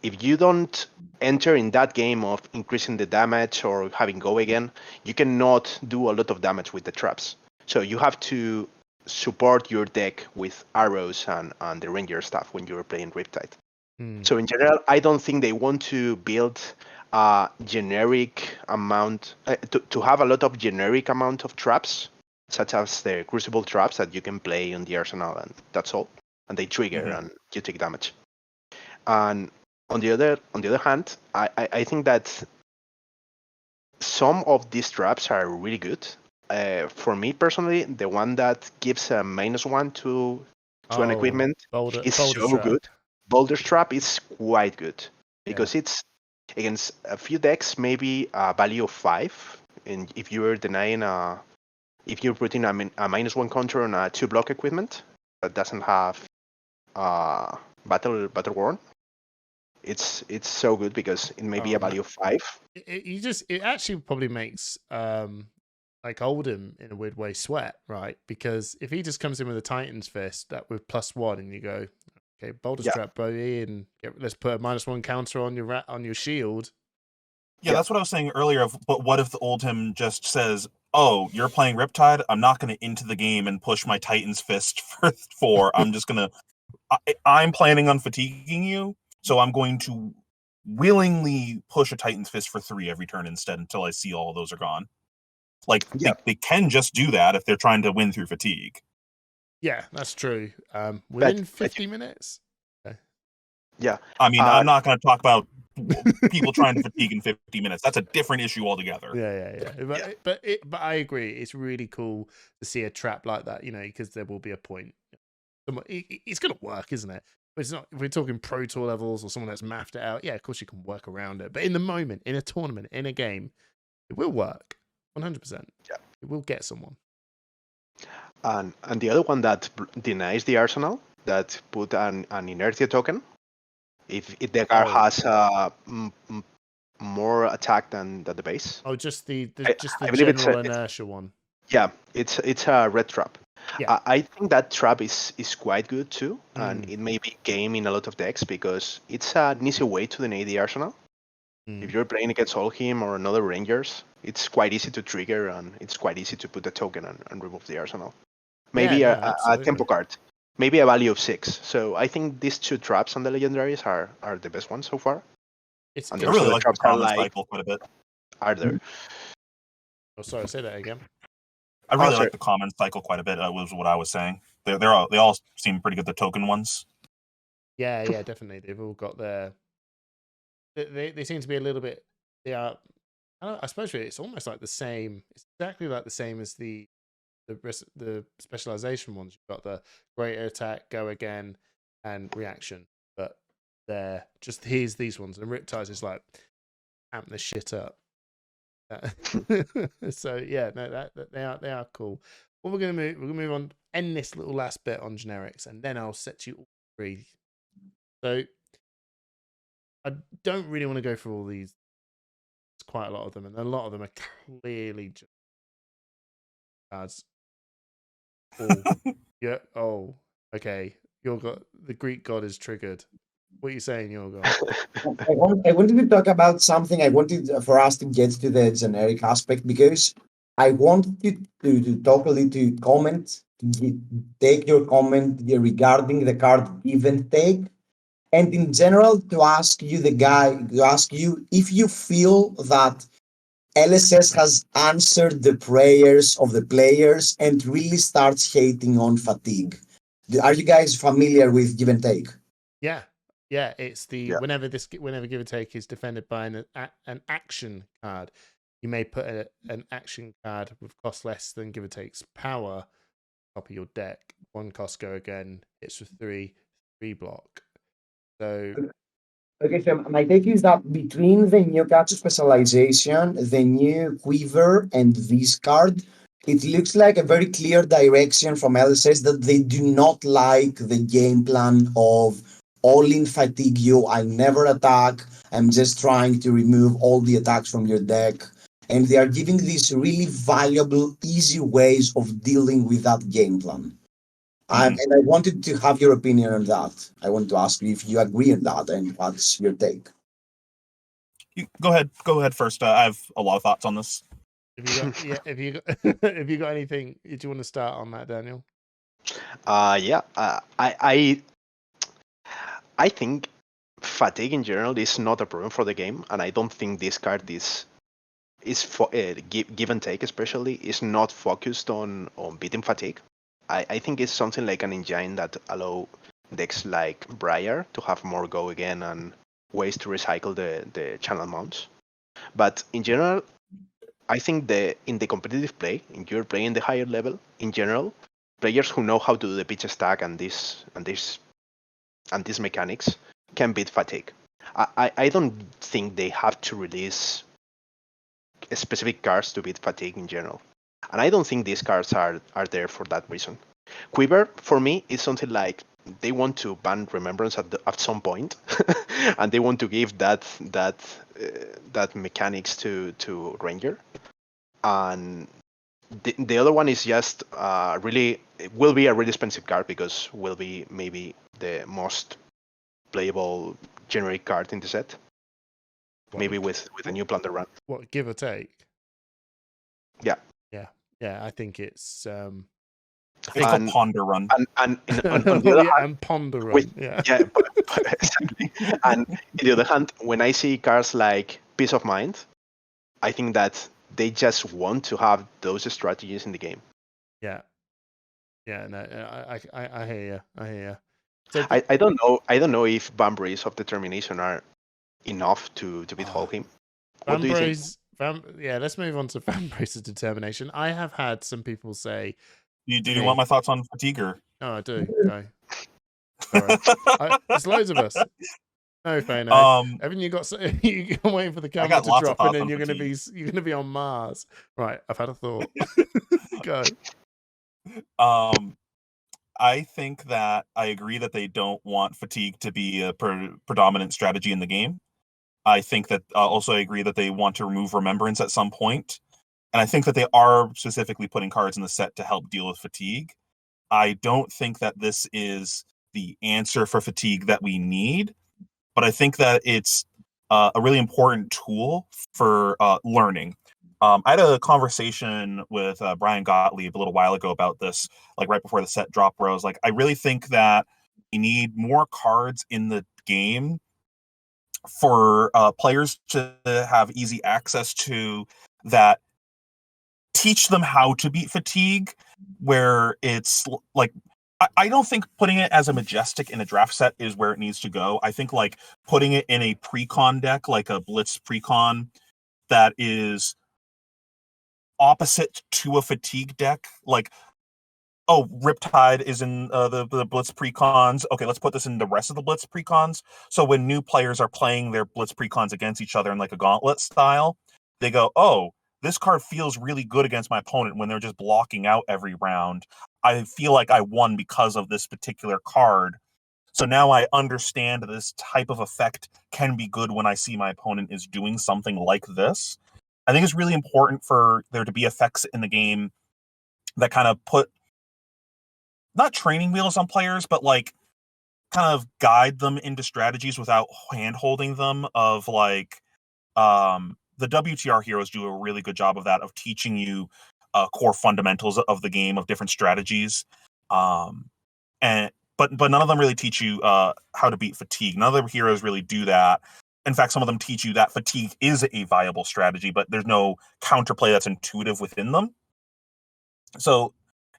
If you don't enter in that game of increasing the damage or having go again, you cannot do a lot of damage with the traps. So you have to support your deck with arrows and the ranger stuff when you're playing Riptide. So in general, I don't think they want to build a generic amount, to have a lot of generic amount of traps, such as the Crucible traps that you can play on the arsenal, and that's all. And they trigger and you take damage. And on the other hand, I think that some of these traps are really good. For me personally, the one that gives a -1 to an equipment is so good. Boulder's Trap is quite good because it's against a few decks, maybe a value of 5. And if you're denying if you're putting a -1 counter on a 2-block equipment that doesn't have battle worn, it's so good because it may be a value of 5. It actually probably makes like Oldhim in a weird way sweat, right? Because if he just comes in with a Titan's Fist that with +1 and you go, okay, Boulder's Trap, buddy, and let's put a -1 counter on your shield. Yeah, that's what I was saying earlier. But what if the Oldhim just says, "Oh, you're playing Riptide. I'm not going to into the game and push my Titan's Fist for 4. I'm just going to. I'm planning on fatiguing you, so I'm going to willingly push a Titan's Fist for 3 every turn instead until I see all of those are gone." Like they can just do that if they're trying to win through fatigue. Yeah, that's true. Within 50 minutes. Okay. Yeah, I mean, I'm not going to talk about people trying to fatigue in 50 minutes. That's a different issue altogether. Yeah. But I agree. It's really cool to see a trap like that, because there will be a point. It's going to work, isn't it? But it's not. If we're talking Pro Tour levels or someone that's mapped it out, yeah, of course you can work around it. But in the moment, in a tournament, in a game, it will work. 100%. Yeah. It will get someone. And the other one that denies the arsenal, that put an inertia token. If the card has more attack than the base. Oh, just the I believe general inertia one. Yeah, it's a red trap. Yeah. I think that trap is quite good too, and it may be game in a lot of decks because it's an easy way to deny the arsenal. If you're playing against Oldhim or another Rangers, it's quite easy to trigger and it's quite easy to put the token and remove the arsenal. Maybe a tempo card, maybe a value of 6. So I think these 2 traps on the legendaries are the best ones so far. I really like the common cycle quite a bit. Are there? Oh, sorry, say that again. I really like the common cycle quite a bit. That was what I was saying. They all seem pretty good. The token ones. Yeah, definitely. They've all got their. They seem to be a little bit. They are. I suppose it's almost like the same. It's exactly like the same as the specialization ones. You've got the greater attack, go again, and reaction. But they're just here's these ones. And Riptides is like amp this shit up. So yeah, no, that they are cool. What we're gonna move on, end this little last bit on generics, and then I'll set you all free. So I don't really want to go through all these. It's quite a lot of them, and a lot of them are clearly just cards. Yeah. Oh, okay. The Greek god is triggered. What are you saying, Yorgos? I wanted to talk about something. I wanted for us to get to the generic aspect because I wanted to talk a little, to comment, to take your comment regarding the card give and take, and in general to ask you if you feel that LSS has answered the prayers of the players and really starts hating on fatigue. Are you guys familiar with give and take? Yeah, it's whenever give and take is defended by an action card, you may put an action card with cost less than give and take's power top of your deck. 1 cost go again. It's with 3 block. So okay, so my take is that between the new catcher specialization, the new quiver, and this card, it looks like a very clear direction from LSS that they do not like the game plan of all in fatigue you, I never attack, I'm just trying to remove all the attacks from your deck. And they are giving these really valuable, easy ways of dealing with that game plan. And I wanted to have your opinion on that. I want to ask you if you agree on that and what's your take. Go ahead first. I have a lot of thoughts on this. Have you got have you got anything? Do you want to start on that, Daniel? I think fatigue in general is not a problem for the game, and I don't think this card is for give and take, especially is not focused on beating fatigue. I think it's something like an engine that allow decks like Briar to have more go again and ways to recycle the channel mounts. But in general, I think in the competitive play, in you're playing the higher level, in general, players who know how to do the pitch stack and these mechanics can beat fatigue. I don't think they have to release specific cards to beat fatigue in general. And I don't think these cards are there for that reason. Quiver, for me, is something like they want to ban Remembrance at some point, and they want to give that mechanics to Ranger. And the other one is just really, it will be a really expensive card because will be maybe the most playable generic card in the set. Maybe with a new Plunder Run. What, give or take? Yeah. I think it's I think a Ponder Run. And on the other hand, and Ponder Run. but exactly. And on the other hand, when I see cards like Peace of Mind, I think that they just want to have those strategies in the game. Yeah. No, I hear you. I hear you. So I don't know if Bambrace of Determination are enough to beat Holheim. What do you think? Let's move on to Vambrace's Determination. I have had some people say, Do you want my thoughts on Fatiguer? Oh, I do. Go. Sorry. There's loads of us. No, Pheano. Haven't you got? You're waiting for the camera to drop, and then you're gonna be on Mars. Right. I've had a thought. Go. I think that I agree that they don't want fatigue to be a predominant strategy in the game. I think that also I agree that they want to remove Remembrance at some point. And I think that they are specifically putting cards in the set to help deal with fatigue. I don't think that this is the answer for fatigue that we need, but I think that it's a really important tool for learning. I had a conversation with Brian Gottlieb a little while ago about this, like right before the set drop, where I was like, I really think that we need more cards in the game for players to have easy access to that teach them how to beat fatigue, where it's like, I don't think putting it as a Majestic in a draft set is where it needs to go. I think like putting it in a precon deck, like a Blitz precon that is opposite to a fatigue deck, like, oh, Riptide is in the Blitz precons. Okay, let's put this in the rest of the Blitz precons. So when new players are playing their Blitz precons against each other in like a gauntlet style, they go, oh, this card feels really good against my opponent when they're just blocking out every round. I feel like I won because of this particular card. So now I understand this type of effect can be good when I see my opponent is doing something like this. I think it's really important for there to be effects in the game that kind of put not training wheels on players, but like kind of guide them into strategies without hand holding them of like the WTR heroes do a really good job of that, of teaching you core fundamentals of the game, of different strategies. And but none of them really teach you how to beat fatigue. None of the heroes really do that. In fact, some of them teach you that fatigue is a viable strategy, but there's no counterplay that's intuitive within them. So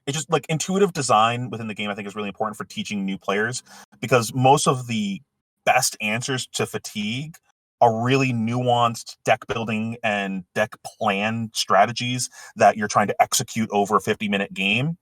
it's just like intuitive design within the game, I think, is really important for teaching new players, because most of the best answers to fatigue are really nuanced deck building and deck plan strategies that you're trying to execute over a 50-minute game.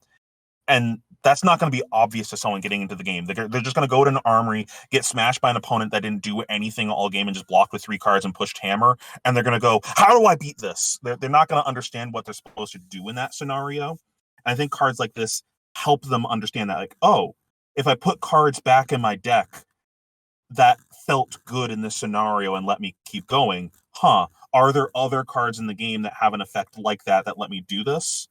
And that's not going to be obvious to someone getting into the game. They're just going to go to an armory, get smashed by an opponent that didn't do anything all game and just blocked with 3 cards and pushed hammer. And they're going to go, how do I beat this? They're not going to understand what they're supposed to do in that scenario. And I think cards like this help them understand that, like, oh, if I put cards back in my deck that felt good in this scenario and let me keep going, are there other cards in the game that have an effect like that let me do this?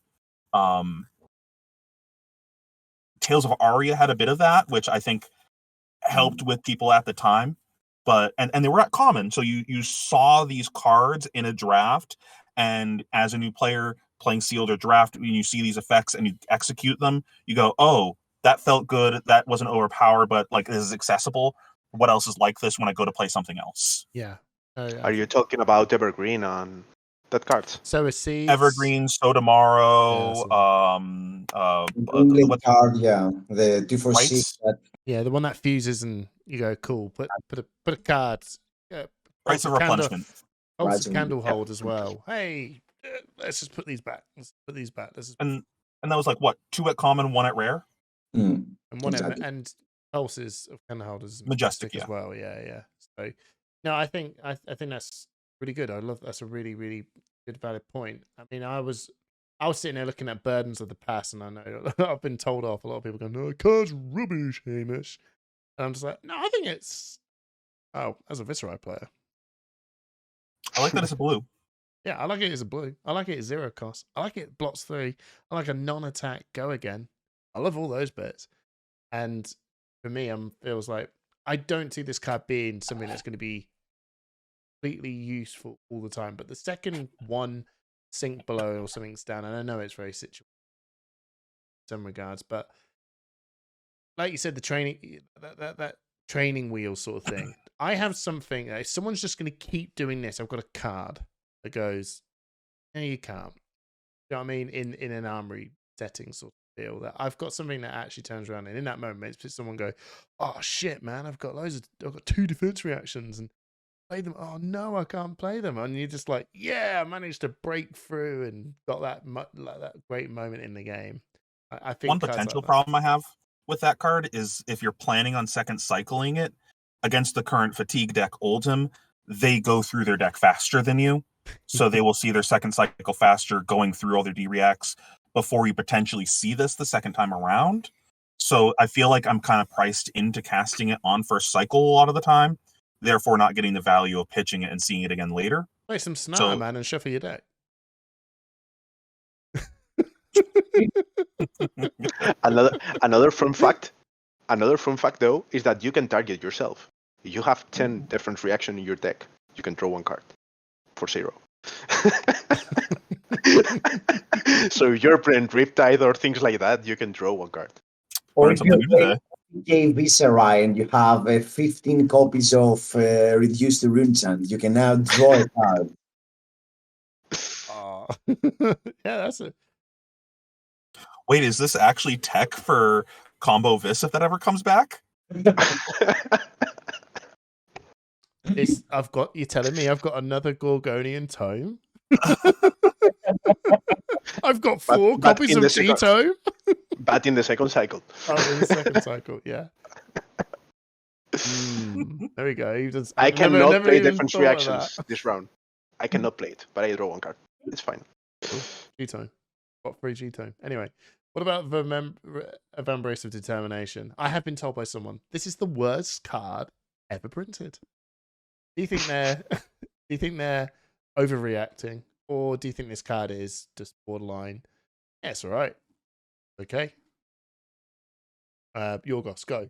Tales of Aria had a bit of that, which I think helped with people at the time. But and they were at common, so you saw these cards in a draft, and as a new player playing sealed or draft, when you see these effects and you execute them, you go, oh, that felt good. That wasn't overpowered, but like this is accessible. What else is like this when I go to play something else? Yeah. Are you talking about Evergreen on that card? So a seeds. Evergreen, So Tomorrow, Link card, yeah, the 2 for 6. Rights? Yeah, the one that fuses and you go, cool. Put a card. Rights of Replenishment. Also candle hold as well. Hey, let's just put these back. And that was like what, 2 at common, 1 at rare. Mm, And one exactly. and pulses of candle holders is Majestic, as well. Yeah. So no, I think that's really good. That's a really, really good valid point. I mean, I was sitting there looking at Burdens of the Past, and I know I've been told off. A lot of people go, "No, card's rubbish, Hamish," and I'm just like, "No, I think it's." Oh, as a Viserai player, I like that it's a blue. yeah, I like it as a blue. I like it as 0 cost. I like it blots 3. I like a non-attack go again. I love all those bits. And for me, feels like I don't see this card being something that's going to be completely useful all the time. But the second one sink below or something's down, and I know it's very situational in some regards, but like you said, the training that training wheel sort of thing. I have something. If someone's just going to keep doing this, I've got a card that goes, "No, you can't." You know what I mean? In an armory setting sort of deal, that I've got something that actually turns around, and in that moment, it's someone go, "Oh shit, man! I've got 2 defense reactions and play them. Oh no, I can't play them." And you're just like, "Yeah, I managed to break through and got that great moment in the game." I think one potential problem I have with that card is if you're planning on second cycling it against the current fatigue deck Oldhim, they go through their deck faster than you. So they will see their second cycle faster going through all their D-reacts before you potentially see this the second time around. So I feel like I'm kind of priced into casting it on first cycle a lot of the time, therefore not getting the value of pitching it and seeing it again later. Play some Snarl, man, and shuffle your deck. Another fun fact though is that you can target yourself. You have 10 different reactions in your deck. You can draw 1 card for 0. So if you're playing Riptide or things like that, you can draw 1 card. Or if you play Viserai and you have 15 copies of Reduce the Rune Chant, you can now draw a card. Oh. Yeah, that's it. Wait, is this actually tech for combo Vis if that ever comes back? You're telling me I've got another Gorgonian tome? I've got 4 copies of G-Tome. But in the second cycle. Oh, in the second cycle, yeah. There we go. I cannot play different reactions this round. I cannot play it, but I draw 1 card. It's fine. Cool. G-Tome. Got 3 G-Tome. Anyway, what about the Embrace of Determination? I have been told by someone this is the worst card ever printed. Do you think they're overreacting, or do you think this card is just borderline? Yeah, it's all right. Okay. Yorgos, go.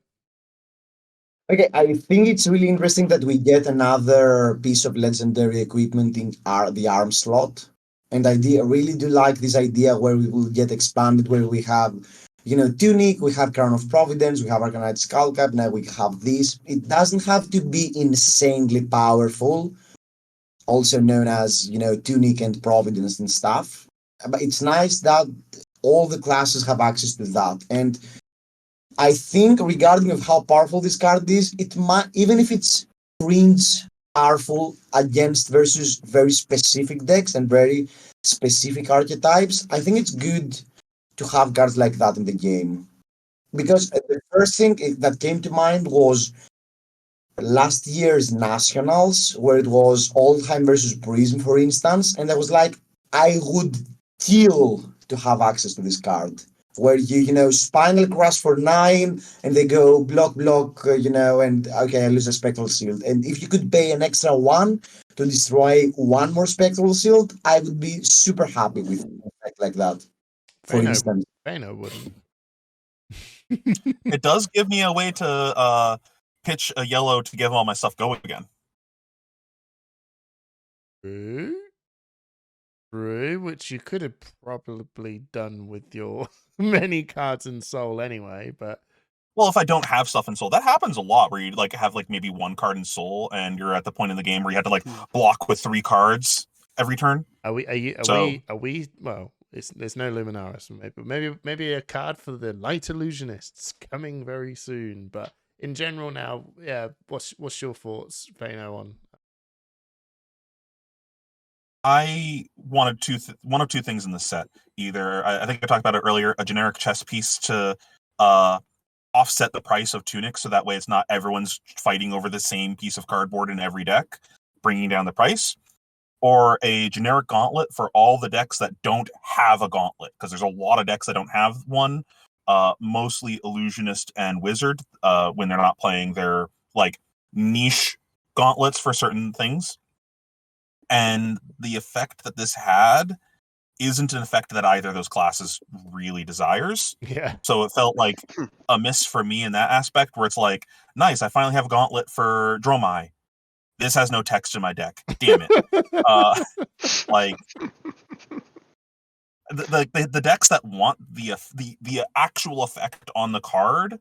Okay, I think it's really interesting that we get another piece of legendary equipment in the arm slot. And I really do like this idea where we will get expanded, where we have, Tunic, we have Crown of Providence, we have Arcanite Skullcap, now we have this. It doesn't have to be insanely powerful, also known as, Tunic and Providence and stuff. But it's nice that all the classes have access to that. And I think regarding of how powerful this card is, it might, even if it's cringe powerful against versus very specific decks and very specific archetypes, I think it's good to have cards like that in the game. Because the first thing that came to mind was last year's Nationals, where it was Oldhim versus Prism, for instance, and I was like, I would kill to have access to this card. Where Spinal Crush for 9, and they go block, and okay, I lose a Spectral Shield. And if you could pay an extra 1 to destroy 1 more Spectral Shield, I would be super happy with an effect like that. For instance, Pheano wouldn't. It does give me a way to pitch a yellow to give all my stuff going again. True. True, which you could have probably done with your many cards in Soul anyway, but Well, if I don't have stuff in Soul, that happens a lot where you like have like maybe one card in Soul and you're at the point in the game where you have to like block with 3 cards every turn. are we well, there's no Luminaris, maybe a card for the Light Illusionists coming very soon, but in general now, yeah, what's your thoughts, Pheano, on I wanted one of two things in the set. Either I think I talked about it earlier, a generic chess piece to offset the price of Tunic, so that way it's not everyone's fighting over the same piece of cardboard in every deck, bringing down the price, or a generic gauntlet for all the decks that don't have a gauntlet, because there's a lot of decks that don't have one, mostly Illusionist and Wizard, when they're not playing their like niche gauntlets for certain things. And the effect that this had isn't an effect that either of those classes really desires. yeah. So it felt like a miss for me in that aspect, where it's like, nice, I finally have a gauntlet for Dromai. This has no text in my deck. Damn it. Like the decks that want the actual effect on the card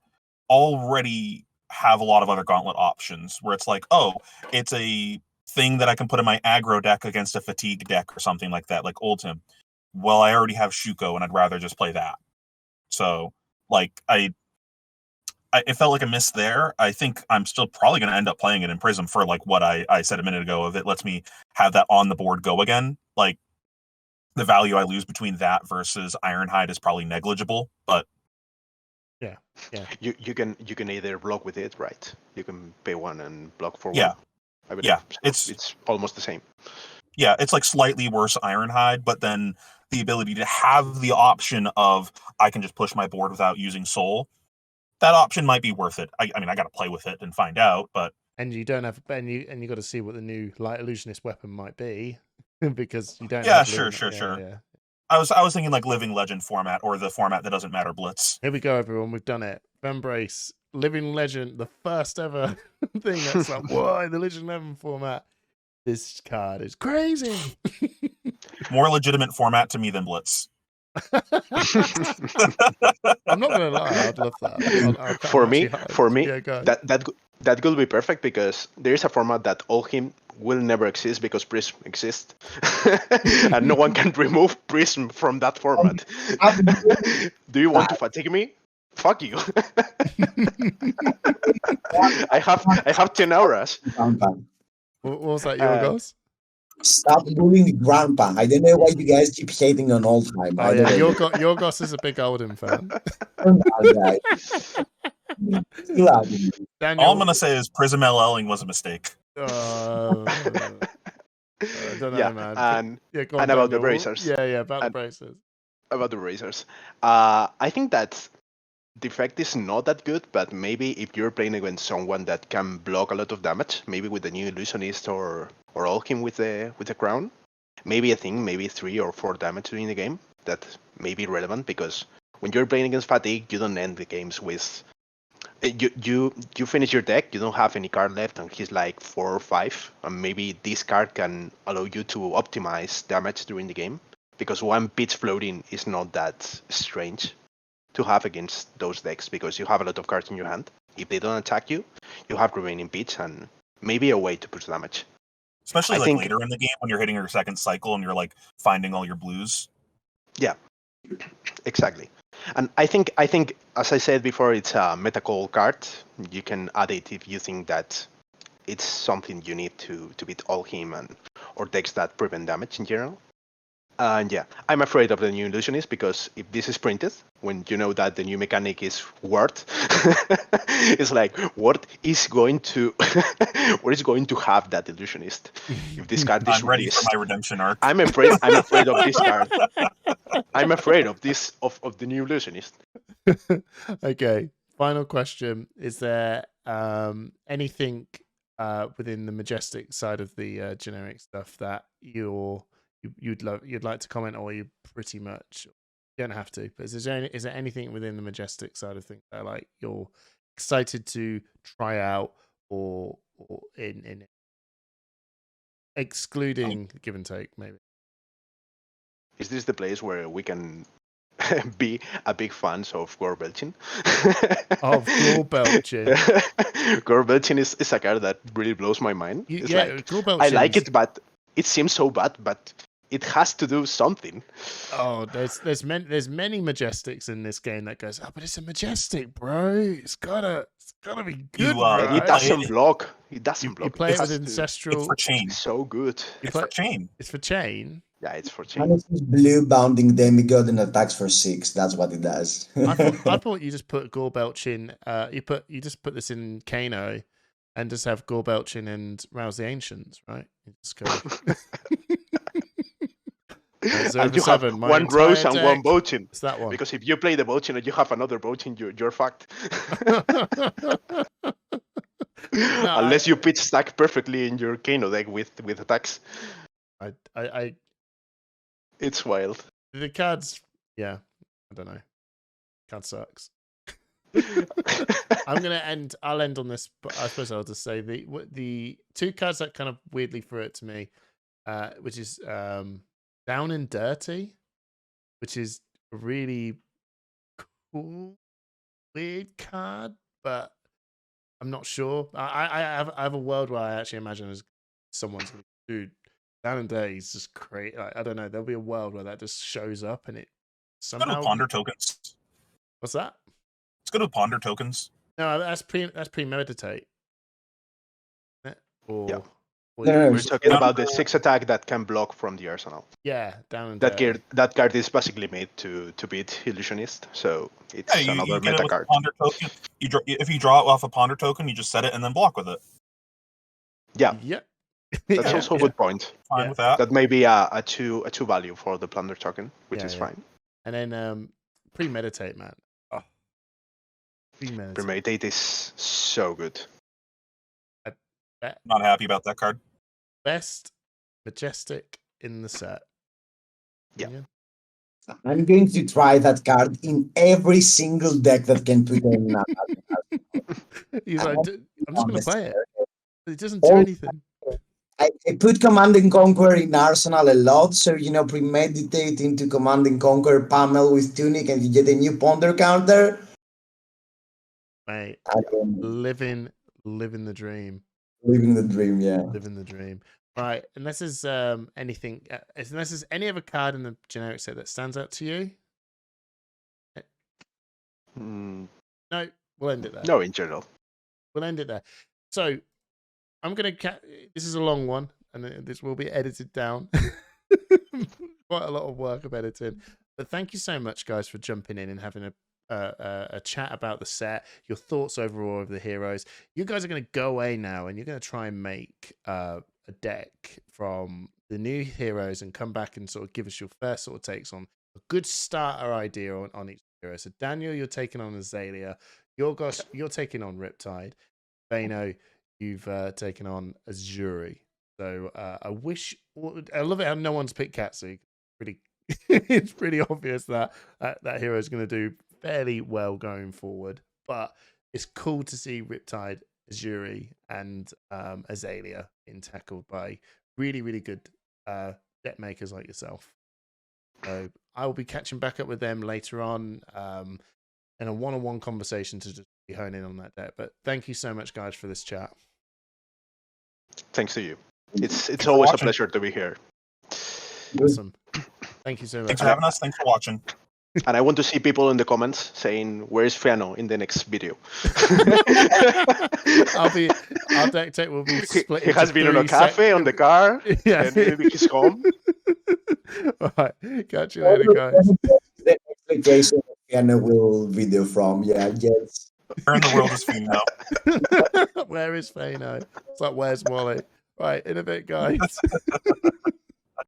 already have a lot of other gauntlet options, where it's like, oh, it's a thing that I can put in my aggro deck against a fatigue deck or something like that, like Oldhim. Well, I already have Shuko, and I'd rather just play that. So, like, it felt like a miss there. I think I'm still probably going to end up playing it in Prism for, like, what I said a minute ago, of it lets me have that on the board go again. Like, the value I lose between that versus Ironhide is probably negligible, but... Yeah. You can either block with it, right? You can pay 1 and block for 1. Yeah. I believe. Yeah, so it's almost the same. Yeah, it's like slightly worse Ironhide, but then the ability to have the option of I can just push my board without using Soul, that option might be worth it. I mean, I got to play with it and find out, but And you don't have, and you got to see what the new Light Illusionist weapon might be, because you don't. yeah, have sure. Yeah. I was thinking like Living Legend format, or the format that doesn't matter, Blitz. Here we go, everyone. We've done it. Embrace Living Legend, the first ever thing that's like, whoa, the Legend 11 format. This card is crazy. More legitimate format to me than Blitz. I'm not gonna lie, I'd love that. For me, yeah, that could be perfect, because there is a format that Oldhim will never exist because Prism exists, and no one can remove Prism from that format. Do you want to fatigue me? Fuck you. I have 10 auras. What was that, Yorgos? Stop bullying Grandpa. I don't know why you guys keep hating on Oldhim. Oh yeah, Yorgos is a big Oldhim fan. Daniel, All I'm gonna say is Prism LLing was a mistake. I don't know, man. And go on, about the Daniel. bracers. Yeah, about the bracers. About the bracers. I think that the effect is not that good, but maybe if you're playing against someone that can block a lot of damage, maybe with the new Illusionist or Oldhim with the crown, maybe 3 or 4 damage during the game, that may be relevant, because when you're playing against Fatigue, you don't end the games with you finish your deck, you don't have any card left, and he's like 4 or 5, and maybe this card can allow you to optimize damage during the game, because 1 pitch floating is not that strange to have against those decks, because you have a lot of cards in your hand. If they don't attack you, you have remaining pitch and maybe a way to push damage. Especially later in the game when you're hitting your second cycle and you're like finding all your blues. Yeah, exactly. And I think, as I said before, it's a meta call card. You can add it if you think that it's something you need to beat Oldhim or decks that prevent damage in general. And yeah, I'm afraid of the new Illusionist, because if this is printed, when you know that the new mechanic is Word, it's like, what is going to have that Illusionist? If this card is I'm ready for my redemption arc. I'm afraid of this card. I'm afraid of this of the new Illusionist. Okay, final question: is there anything within the Majestic side of the generic stuff that you'd like to comment, or you pretty much You don't have to. But is there anything within the Majestic side of things that like you're excited to try out, or in excluding give and take maybe? Is this the place where we can be a big fans of Gore Belchin? Of Gore Belchin. Gore Belchin is a card that really blows my mind. It's like, Gore I like Belchin's- it, but it seems so bad, but it has to do something. Oh, there's many Majestics in this game that goes, oh, but it's a Majestic, bro. It's gotta be good, bro. It doesn't block. It doesn't block. You play it with has to- Ancestral. It's for chain. So good. It's for chain. It's for chain. Yeah, it's for And chain. it's just blue bounding demigod and attacks for 6. That's what it does. I thought you just put Gore Belchin. You just put this in Kano, and just have Gore Belchin and Rouse the Ancients, right? You just go. And you have one Rose and one Bochin. It's that one. Because if you play the Bochin and you have another Bochin, you're fucked. Unless you pitch stack perfectly in your Kano deck with attacks. It's wild. The cards, yeah, I don't know. Card sucks. I'll end on this, but I suppose I'll just say the two cards that kind of weirdly threw it to me, which is Down and Dirty, which is a really cool, weird card, but I'm not sure. I have a world where I actually imagine as someone's gonna do Down and Dirty is just great. Like, I don't know. There'll be a world where that just shows up and it It's good somehow. with ponder tokens. What's that? It's good with ponder tokens. No, that's premeditate. Or, Yeah. or No, We're talking about the 6 attack that can block from the arsenal. yeah, Down and That Dirty. card is basically made to beat Illusionist, so it's Yeah, another you get it meta with card. ponder token. If you draw it off a ponder token, you just set it and then block with it. Yeah, Yep. that's Yeah, also a yeah. good point. Fine Yeah. with that. That may be a two value for the plunder token, which Yeah, is yeah. fine. And then premeditate, man. Oh, premeditate. Premeditate is so good. Not happy about that card. Best Majestic in the set. Yeah. I'm going to try that card in every single deck that can put in. He's like, I'm just going to play it. It doesn't Oh. do anything. I put Command and Conquer in Arsenal a lot, so premeditate into Command and Conquer Pamel with Tunic, and you get a new Ponder counter. Mate, And then living the dream. living the dream, yeah. Living the dream. Right, unless there's anything, unless there's any other card in the generic set that stands out to you. Mm, No, we'll end it there. no, in general. We'll end it there. So I'm gonna. This is a long one, and this will be edited down. Quite a lot of work of editing, but thank you so much, guys, for jumping in and having a chat about the set, your thoughts overall of the heroes. You guys are going to go away now, and you're going to try and make a deck from the new heroes, and come back and sort of give us your first sort of takes on a good starter idea on each hero. So Daniel, you're taking on Azalea. Yorgos, you're taking on Riptide. Pheano, you've taken on Azuri. So I love it how no one's picked Katsu. It's pretty obvious that that hero is going to do fairly well going forward. But it's cool to see Riptide, Azuri, and Azalea being tackled by really, really good deck makers like yourself. So I will be catching back up with them later on in a one-on-one conversation to just be honing in on that deck. But thank you so much, guys, for this chat. Thanks to you. It's always a pleasure to be here. Awesome. Thank you so much. Thanks for having us. Thanks for watching. And I want to see people in the comments saying, "Where's Pheano?" in the next video. Our deck tech will be split. He has into been in a 3 cafe on the car, Yeah. and maybe he's home. All right. Catch you later, guys. The expectation Pheano will video from, yeah, yes. Where in the world is Pheano? Where is Pheano? It's like, where's Molly? Right, in a bit, guys.